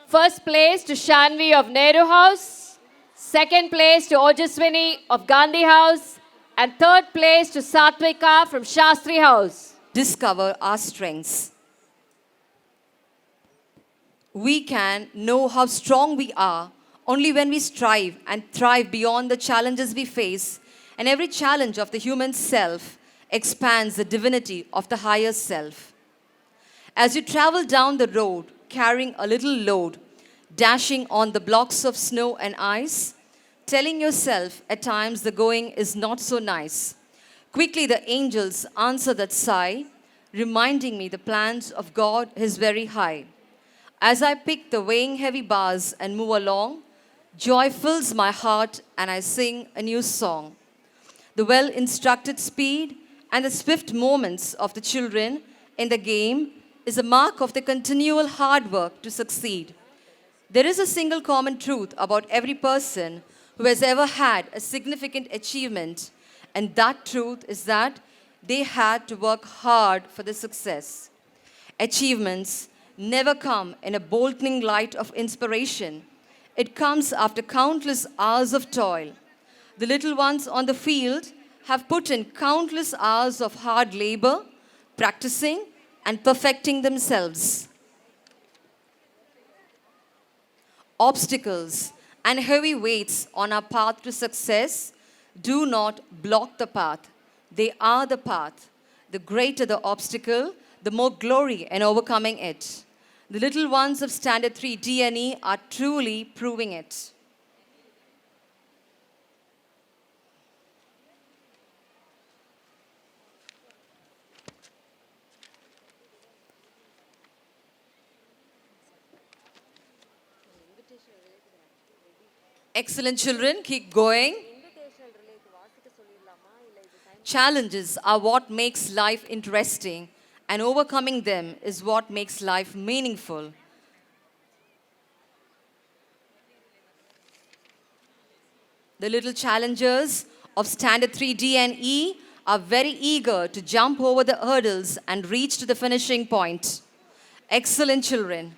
First place to Shanvi of Nehru House. Second place to Ojaswini of Gandhi House. And third place to Satvika from Shastri House. Discover our strengths. We can know how strong we are only when we strive and thrive beyond the challenges we face, and every challenge of the human self expands the divinity of the higher self. As you travel down the road carrying a little load, dashing on the blocks of snow and ice, telling yourself at times the going is not so nice, quickly the angels answer that sigh, reminding me the plans of God is very high. As I pick the weighing heavy bars and move along, joy fills my heart and I sing a new song. The well-instructed speed and the swift moments of the children in the game is a mark of the continual hard work to succeed. There is a single common truth about every person who has ever had a significant achievement, and that truth is that they had to work hard for the success. Achievements never come in a bolting light of inspiration. It comes after countless hours of toil. The little ones on the field have put in countless hours of hard labor, practicing and perfecting themselves. Obstacles and heavy weights on our path to success do not block the path. They are the path. The greater the obstacle, the more glory in overcoming it. The little ones of Standard 3 D&E are truly proving it. Excellent children, keep going. Challenges are what makes life interesting, and overcoming them is what makes life meaningful. The little challengers of Standard 3 D and E are very eager to jump over the hurdles and reach to the finishing point. Excellent children.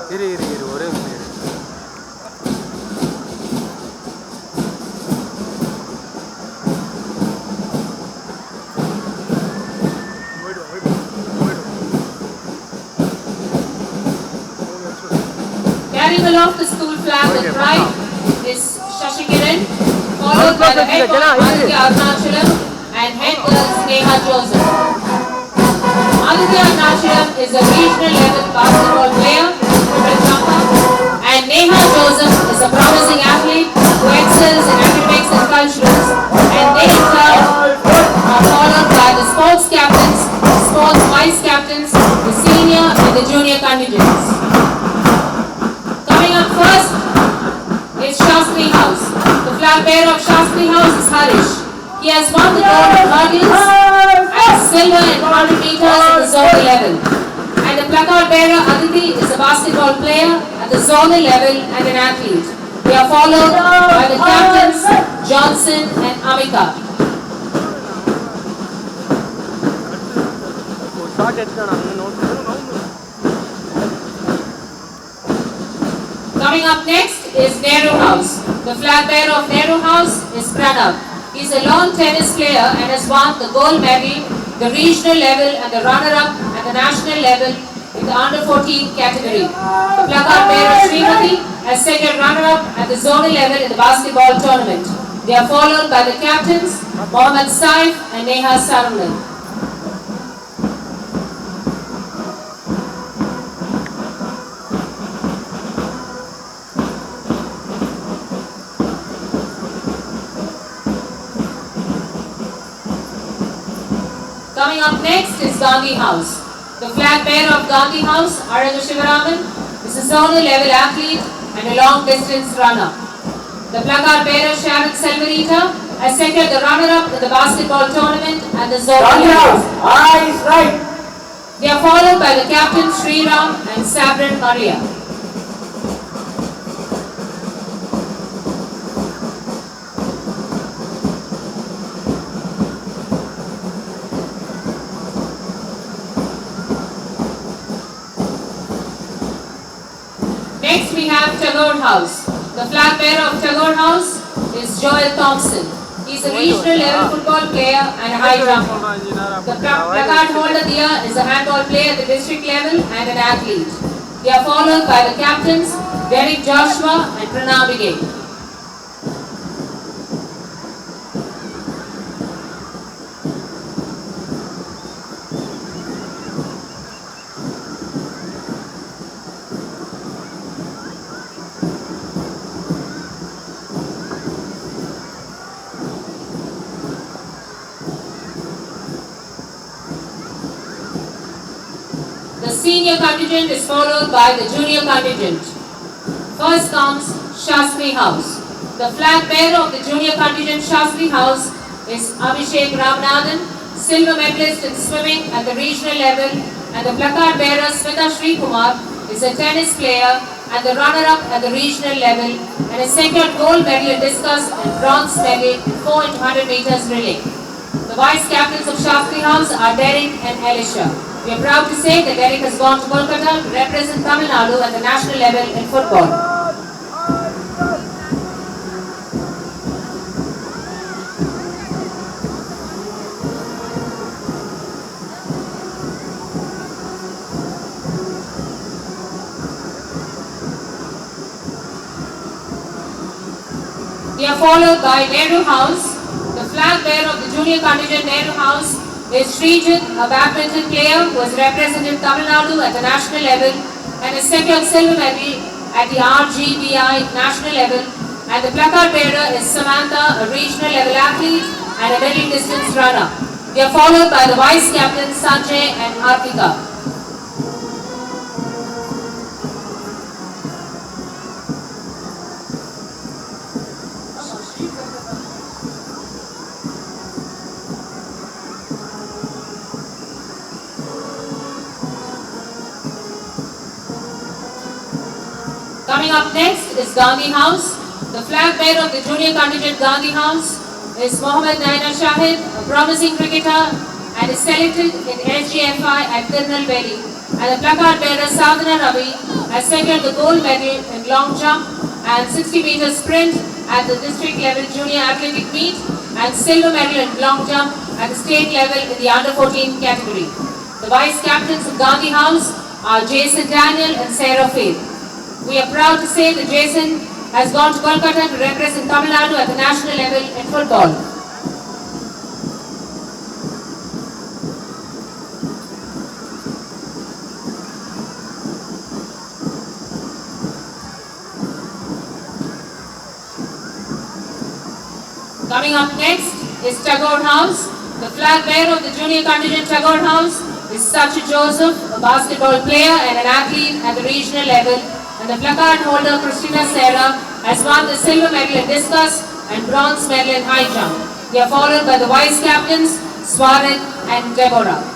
ஒரே நிமிஷம் இரு. Carrying aloft the school flag with pride is Shashikiran, followed by the head boy Aditya Arunachalam and head girls Neha Joseph. Aditya Arunachalam is a regional level basketball player from Jhampa, and Neha Joseph is a promising athlete who excels in academics and culturals, and they in turn are followed by the sports captains, sports vice captains, the senior and the junior contingents. Coming up first is Shastri House. The flag bearer of Shastri House is Harish. He has won the gold in hurdles and silver in 100 meters at the zonal level. And the placard bearer Aditi is a basketball player at the zonal level and an athlete. They are followed by the captains Johnson and Amika. Coming up next is Nehru House. The flag bearer of Nehru House is Pranav. He is a lawn tennis player and has won the gold medal, the regional level and the runner-up at the national level in the under-14 category. The placard bearer Srimati has second runner-up at the zonal level in the basketball tournament. They are followed by the captains Mohammad Saif and Neha Sarunan. Coming up next is Gandhi House. The flag bearer of Gandhi House, Aranga Shivaraman, is a zonal level athlete and a long distance runner. The placard bearer Sharon Selvarita has secured the runner-up in the basketball tournament and the zonal level. Eyes right. They are followed by the captain Sriram and Sabrin Maria. Next we have Tagore House. The flag bearer of Tagore House is Joel Thompson. He is a regional level football player and a high jumper. The placard holder here is a handball player at the district level and an athlete. They are followed by the captains Derek Joshua and Pranav Vigay. The senior contingent is followed by the junior contingent. First comes Shastri House. The flag bearer of the junior contingent Shastri House is Abhishek Ramanathan, silver medalist in swimming at the regional level, and the placard bearer Smita Srikumar is a tennis player and the runner-up at the regional level and a second gold medal in discus and bronze medal in 4 into 100 meters relay. The vice captains of Shastri House are Derek and Elisha. We are proud to say that Derek has gone to Kolkata to represent Tamil Nadu at the national level in football. We are followed by Nehru House. The flag bearer of the junior contingent Nehru House is Srijit, a badminton player who has represented Tamil Nadu at the national level and has secured silver medal at the RGBI national level. And the placard bearer is Samantha, a regional level athlete and a middle distance runner. They are followed by the vice captains Sanjay and Hartika. Coming up next is Gandhi House. The flag bearer of the junior contingent Gandhi House is Mohammad Naina Shahid, a promising cricketer and is selected in SGFI at Tirunelveli. And the placard bearer Sadhana Ravi has secured the gold medal in long jump and 60 meter sprint at the district level junior athletic meet and silver medal in long jump at the state level in the under 14 category. The vice captains of Gandhi House are Jason Daniel and Sarah Faith. We are proud to say that Jason has gone to Kolkata to represent Tamil Nadu at the national level in football. Coming up next is Tagore House. The flag bearer of the junior contingent Tagore House is Sachi Joseph, a basketball player and an athlete at the regional level. And the placard holder Christina Serra has won the silver medal in discus and bronze medal in high jump. They are followed by the vice captains Swarit and Deborah.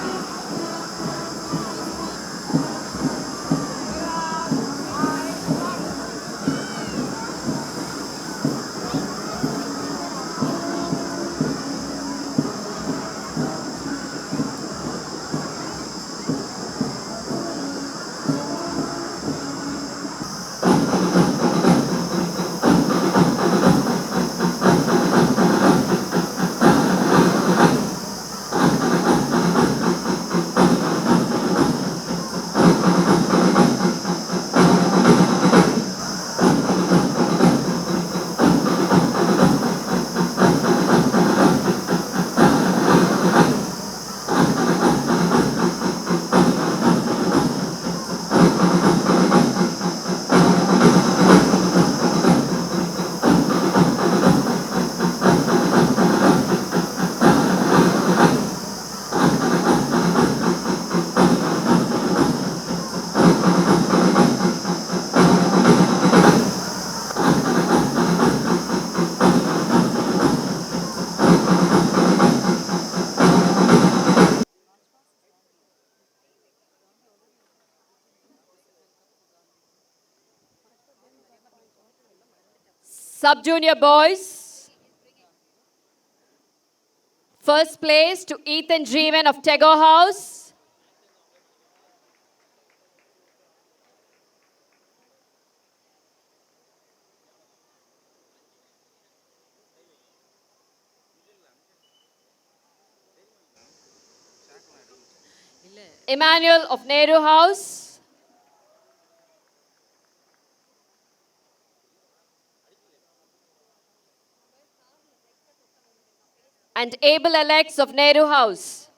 Sub-junior boys. First place to Ethan Jeevan of Tagore House. Emmanuel of Nadu House. And Abel Alex of Nehru House.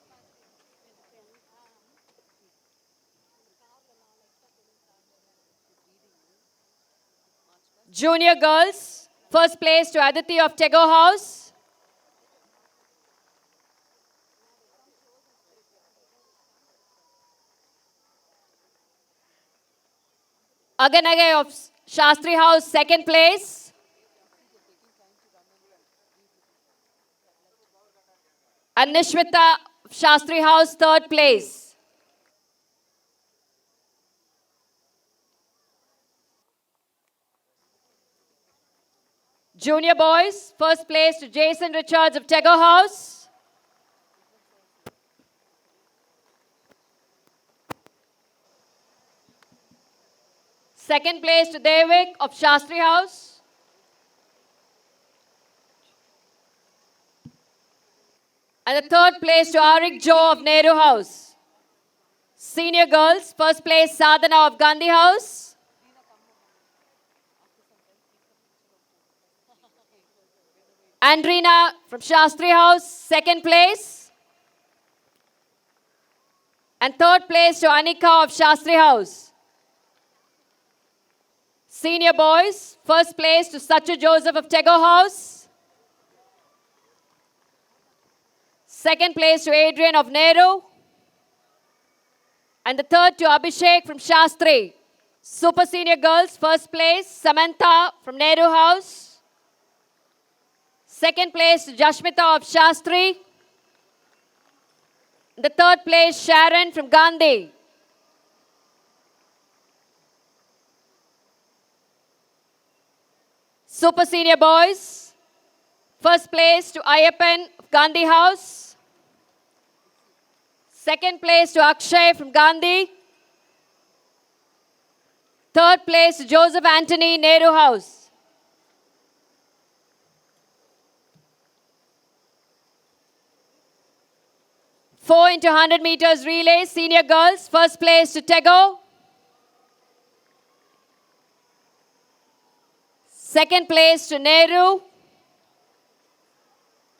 Junior girls, first place to Aditi of Tagore House. Aganage of Shastri House, second place. And Nishwita Shastri House, third place. Junior boys, first place to Jason Richards of Tagore House. Second place to Devik of Shastri House. And the third place to Arik Joe of Nehru House. Senior girls, first place Sadhana of Gandhi House. Andrina from Shastri House, second place. And third place to Anika of Shastri House. Senior boys, first place to Sachu Joseph of Tagore House. Second place to Adrian of Nehru. And the third to Abhishek from Shastri. Super senior girls, first place Samantha from Nehru House. Second place to Jashmita of Shastri. The third place Sharon from Gandhi. Super senior boys, first place to Ayappan of Gandhi House. Second place to Akshay from Gandhi. Third place to Joseph Anthony, Nehru House. Four into 100 meters relay, senior girls. First place to Tego. Second place to Nehru.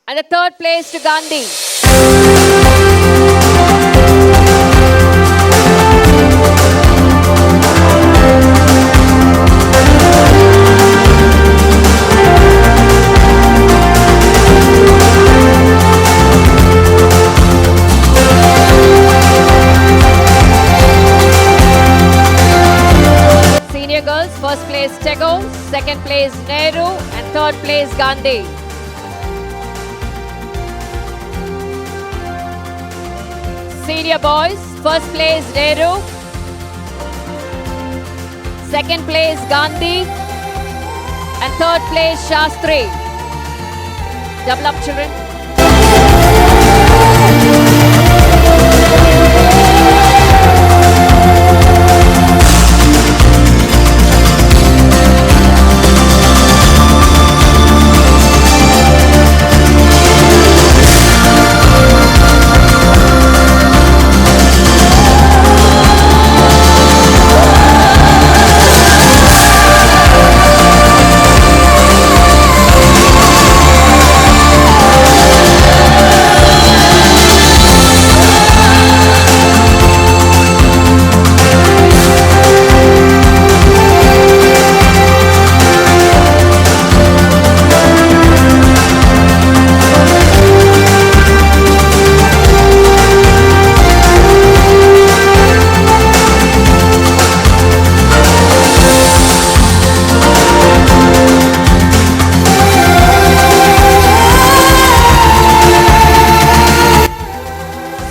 And the third place to Gandhi. Senior girls, first place Tego, second place Nehru, and third place Gandhi. Senior boys, first place Nehru, second place Gandhi, and third place Shastri. Double up, children.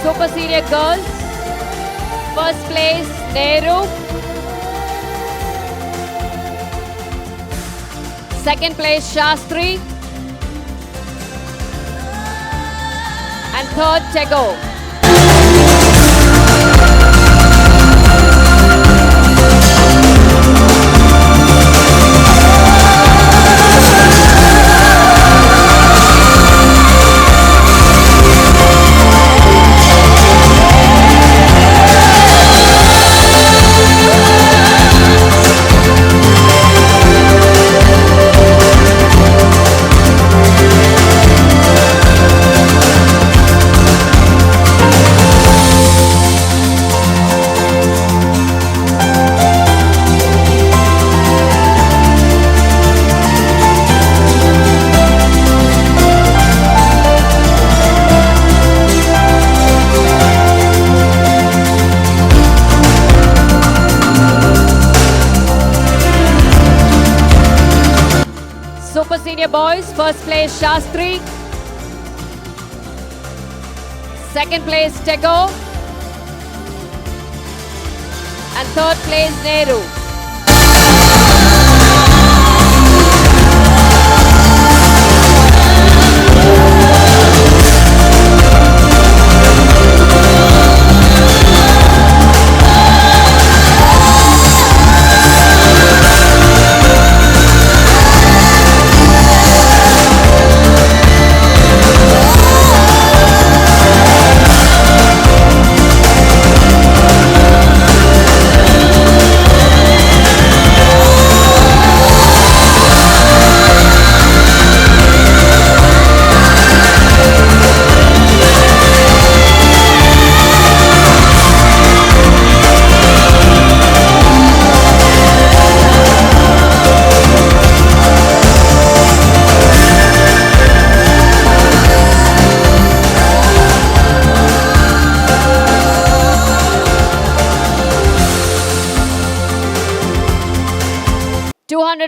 Super senior girls, first place Nehru, second place Shastri, and third Tego. Super senior boys, first place Shastri, second place Tego, and third place Nehru.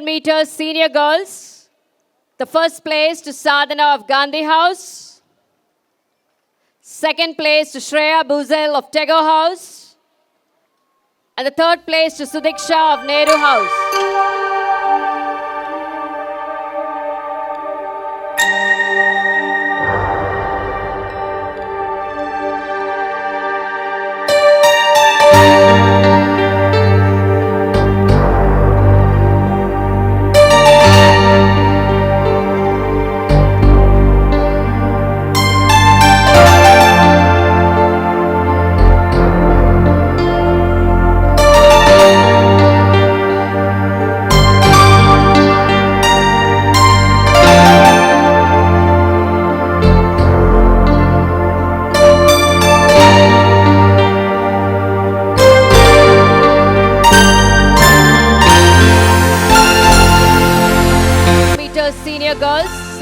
Meters senior girls, the first place to Sadhana of Gandhi House, second place to Shreya Buzel of Tego House, and the third place to Sudiksha of Nehru House.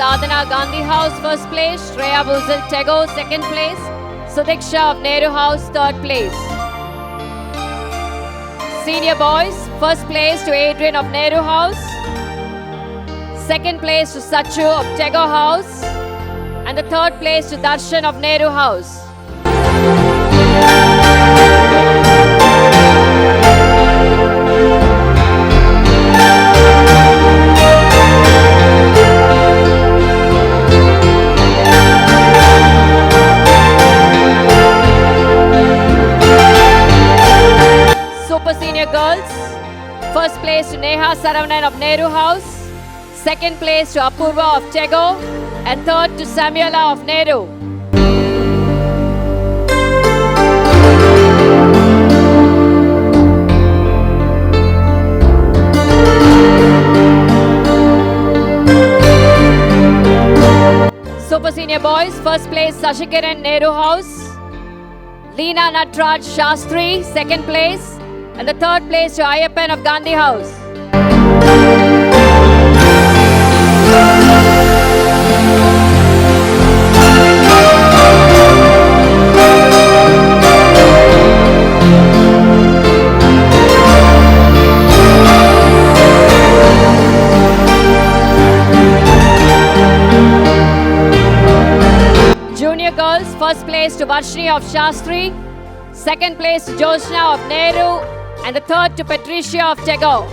Sadhana Gandhi House, first place. Shreya Buzil Tego, second place. Sudiksha of Nehru House, third place. Senior boys, first place to Adrian of Nehru House. Second place to Sachu of Tego House. And the third place to Darshan of Nehru House. Super Senior Girls, first place to Neha Saravanan of Nehru House. Second place to Apurva of Tego. And third to Samuela of Nehru. Super Senior Boys, first place Sashikiran Nehru House. Leena Natraj Shastri, second place. And the third place to Ayappan of Gandhi House. Junior girls, first place to Varshini of Shastri, second place to Jyoshna of Nehru, and the third to Patricia of Tego.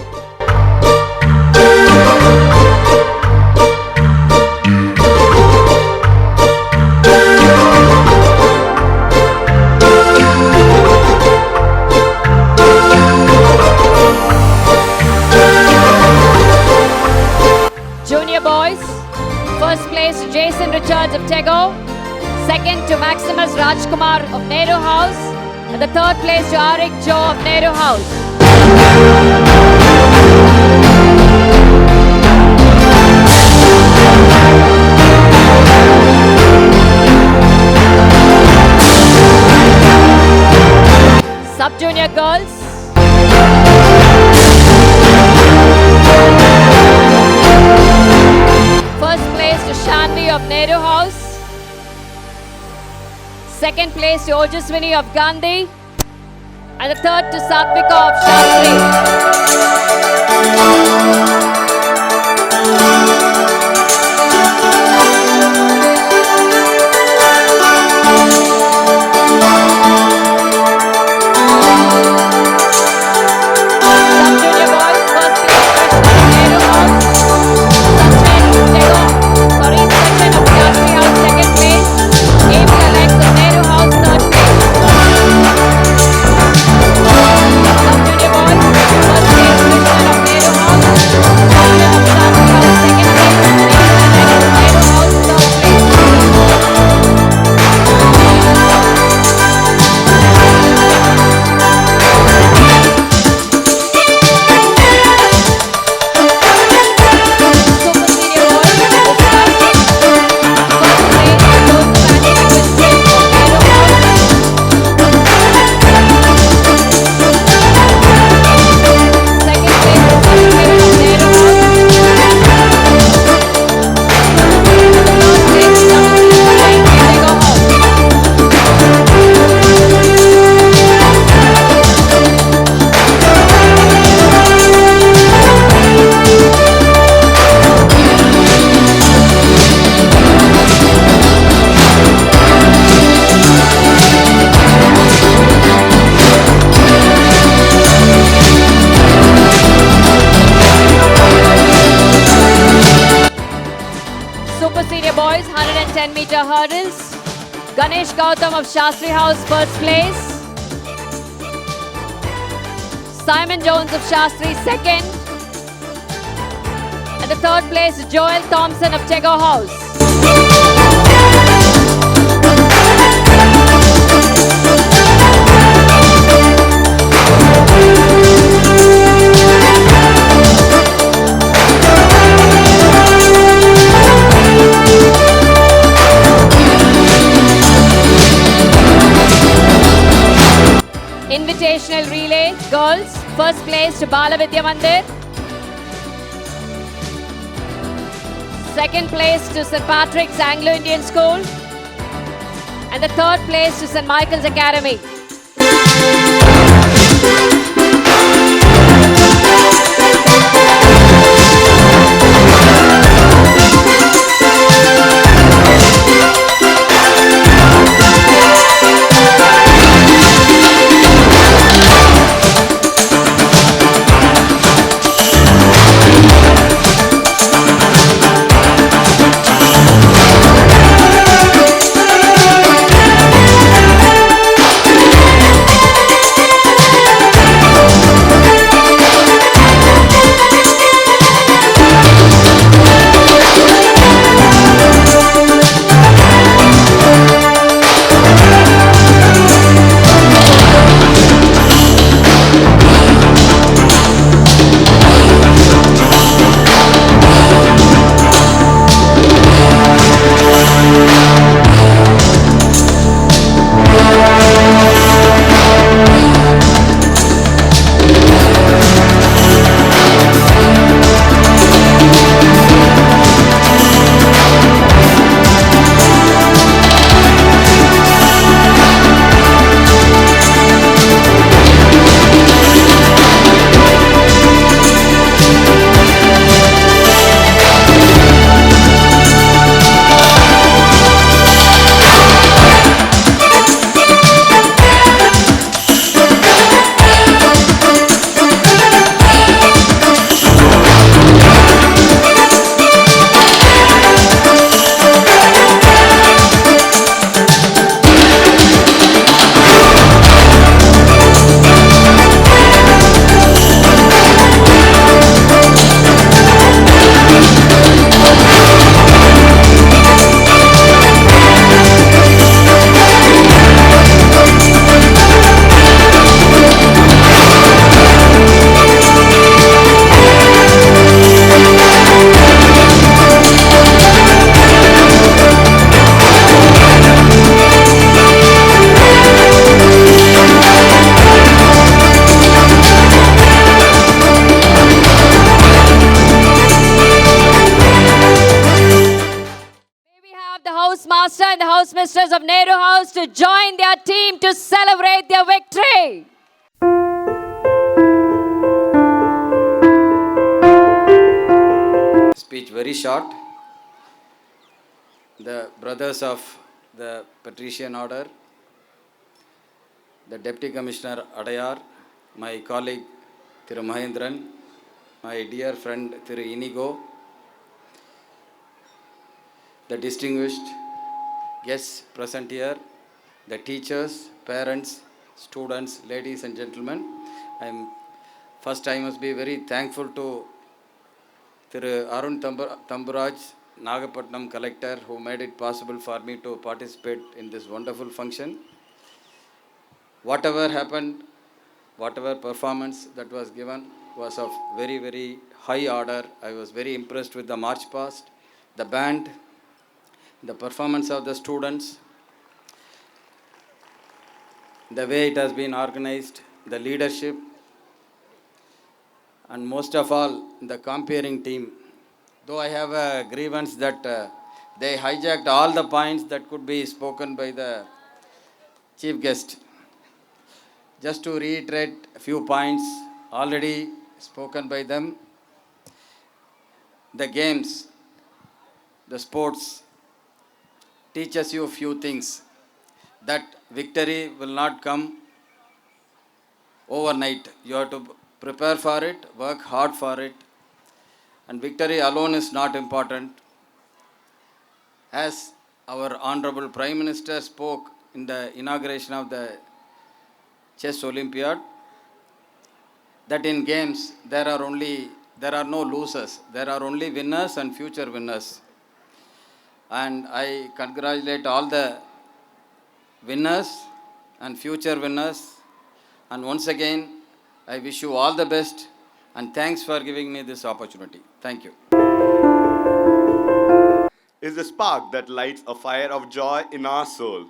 Junior boys, first place to Jason Richards of Tego, second to Maximus Rajkumar of Nehru House, and the third place to Arik Joe of Nehru House. Sub-junior girls, first place to Shanvi of Nehru House, second place to Ojaswini of Gandhi, and the third to Satvika of Shastri. Sub-junior boys, first place Krishna of Nehru House, Sachin of Shastri House, second place, Amy Alex of Nehru House, third place. Sub-junior boys, first place Krishna of Nehru House, Sachin of Shastri House, second place, Amy Alex of Nehru House, third place. Super senior boys, first place Joseph Anthony Winston of Nehru House. Second place Sashikiran of Nehru House. Third place Shamsi of Tego House. Super Senior Boys 110-meter hurdles. Ganesh Gautam of Shastri House, first place. Simon Jones of Shastri, second. And the third place is Joel Thompson of Tego House. Invitational relay, girls, first place to Bala Vidya Mandir. Second place to St. Patrick's Anglo-Indian School. And the third place to St. Michael's Academy. Master and the house mistress of Nadu House to join their team to celebrate their victory. Speech very short. The brothers of the Patrician Order, the Deputy Commissioner Adyar, my colleague Thiru Mahendran, my dear friend Thiru Inigo, the distinguished guests present here, the teachers, parents, students, ladies and gentlemen. First I must be very thankful to Thiru Arun Tamburaj, Nagapatnam collector, who made it possible for me to participate in this wonderful function. Whatever happened, whatever performance that was given was of very, very high order. I was very impressed with the march past, the band, the performance of the students, the way it has been organized, the leadership, and most of all, the comparing team. Though I have a grievance that they hijacked all the points that could be spoken by the chief guest. Just to reiterate a few points already spoken by them, the games, the sports teaches you a few things. That victory will not come overnight. You have to prepare for it, work hard for it. And victory alone is not important. As our Honorable Prime Minister spoke in the inauguration of the Chess Olympiad, that in games there are no losers. There are only winners and future winners. And I congratulate all the winners and future winners. And once again, I wish you all the best and thanks for giving me this opportunity. Thank you. Is the spark that lights a fire of joy in our soul.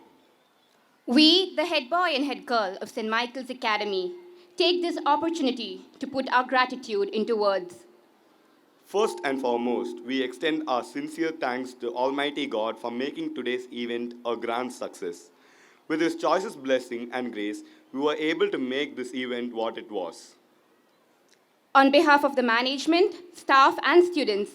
We, the head boy and head girl of St. Michael's Academy, take this opportunity to put our gratitude into words. First and foremost, we extend our sincere thanks to Almighty God for making today's event a grand success. With His choicest blessing and grace, we were able to make this event what it was. On behalf of the management, staff, and students,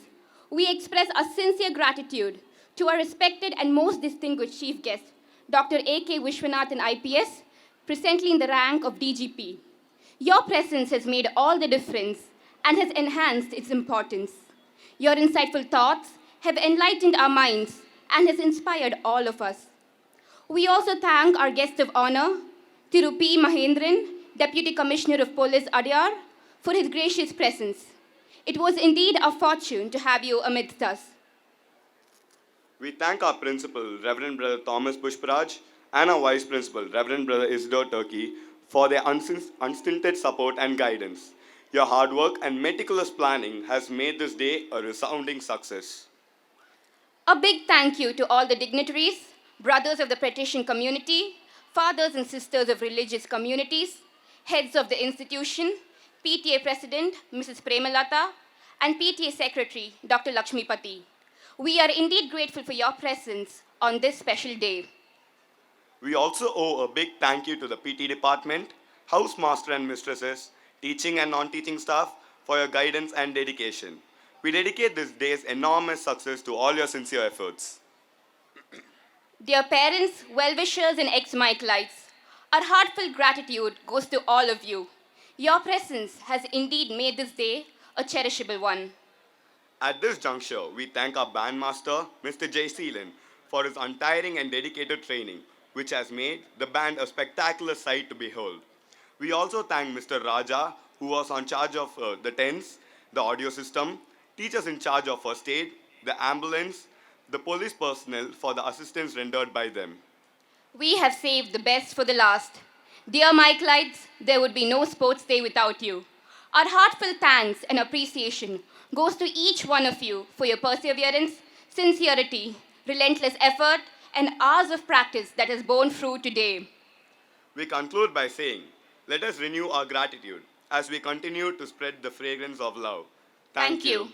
we express our sincere gratitude to our respected and most distinguished chief guest, Dr. A.K. Viswanathan IPS, presently in the rank of DGP. Your presence has made all the difference and has enhanced its importance. Your insightful thoughts have enlightened our minds and has inspired all of us. We also thank our guest of honor, Trichy Mahendran, Deputy Commissioner of Police Adyar, for his gracious presence. It was indeed a fortune to have you amidst us. We thank our principal, Reverend Brother Thomas Pushparaj, and our vice principal, Reverend Brother Isidore Turkey, for their unstinted support and guidance. Your hard work and meticulous planning has made this day a resounding success. A big thank you to all the dignitaries, brothers of the petition community, fathers and sisters of religious communities, heads of the institution, PTA President, Mrs. Premalata, and PTA Secretary, Dr. Lakshmipati. We are indeed grateful for your presence on this special day. We also owe a big thank you to the PT department, house master and mistresses, teaching and non-teaching staff for your guidance and dedication. We dedicate this day's enormous success to all your sincere efforts. Dear parents, well-wishers, and ex-Michaelites, our heartfelt gratitude goes to all of you. Your presence has indeed made this day a cherishable one. At this juncture, we thank our bandmaster, Mr. Jay Seelan, for his untiring and dedicated training, which has made the band a spectacular sight to behold. We also thank Mr. Raja, who was on charge of the tents, the audio system, teachers in charge of first aid, the ambulance, the police personnel for the assistance rendered by them. We have saved the best for the last. Dear Michaelites, there would be no sports day without you. Our heartfelt thanks and appreciation goes to each one of you for your perseverance, sincerity, relentless effort, and hours of practice that has borne fruit today. We conclude by saying, let us renew our gratitude as we continue to spread the fragrance of love. Thank you.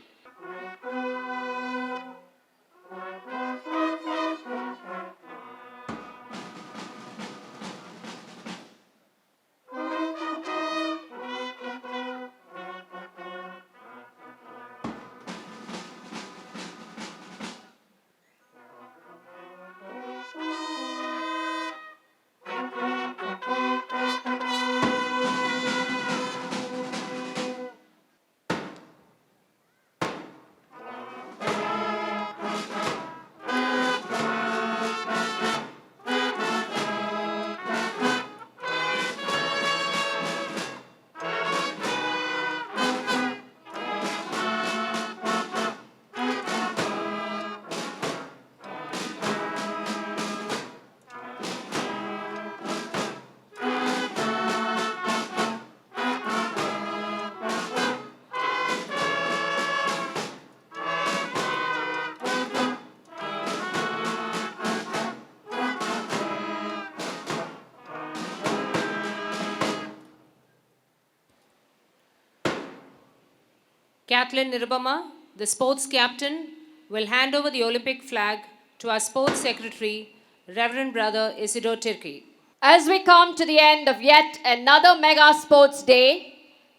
Kathleen Nirubama, the sports captain, will hand over the Olympic flag to our sports secretary, Reverend Brother Isidore Turkey. As we come to the end of yet another mega sports day,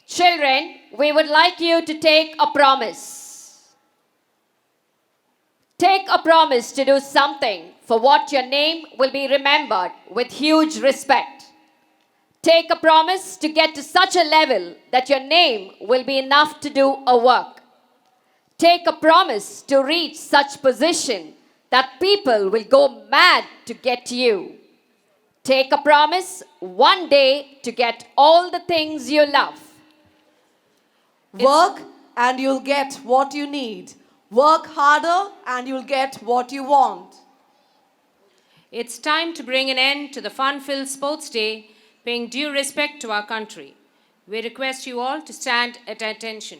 children, we would like you to take a promise. Take a promise to do something for what your name will be remembered with huge respect. Take a promise to get to such a level that your name will be enough to do a work. Take a promise to reach such position that people will go mad to get to you. Take a promise one day to get all the things you love. Work and you'll get what you need. Work harder and you'll get what you want. It's time to bring an end to the fun-filled sports day, paying due respect to our country. We request you all to stand at attention.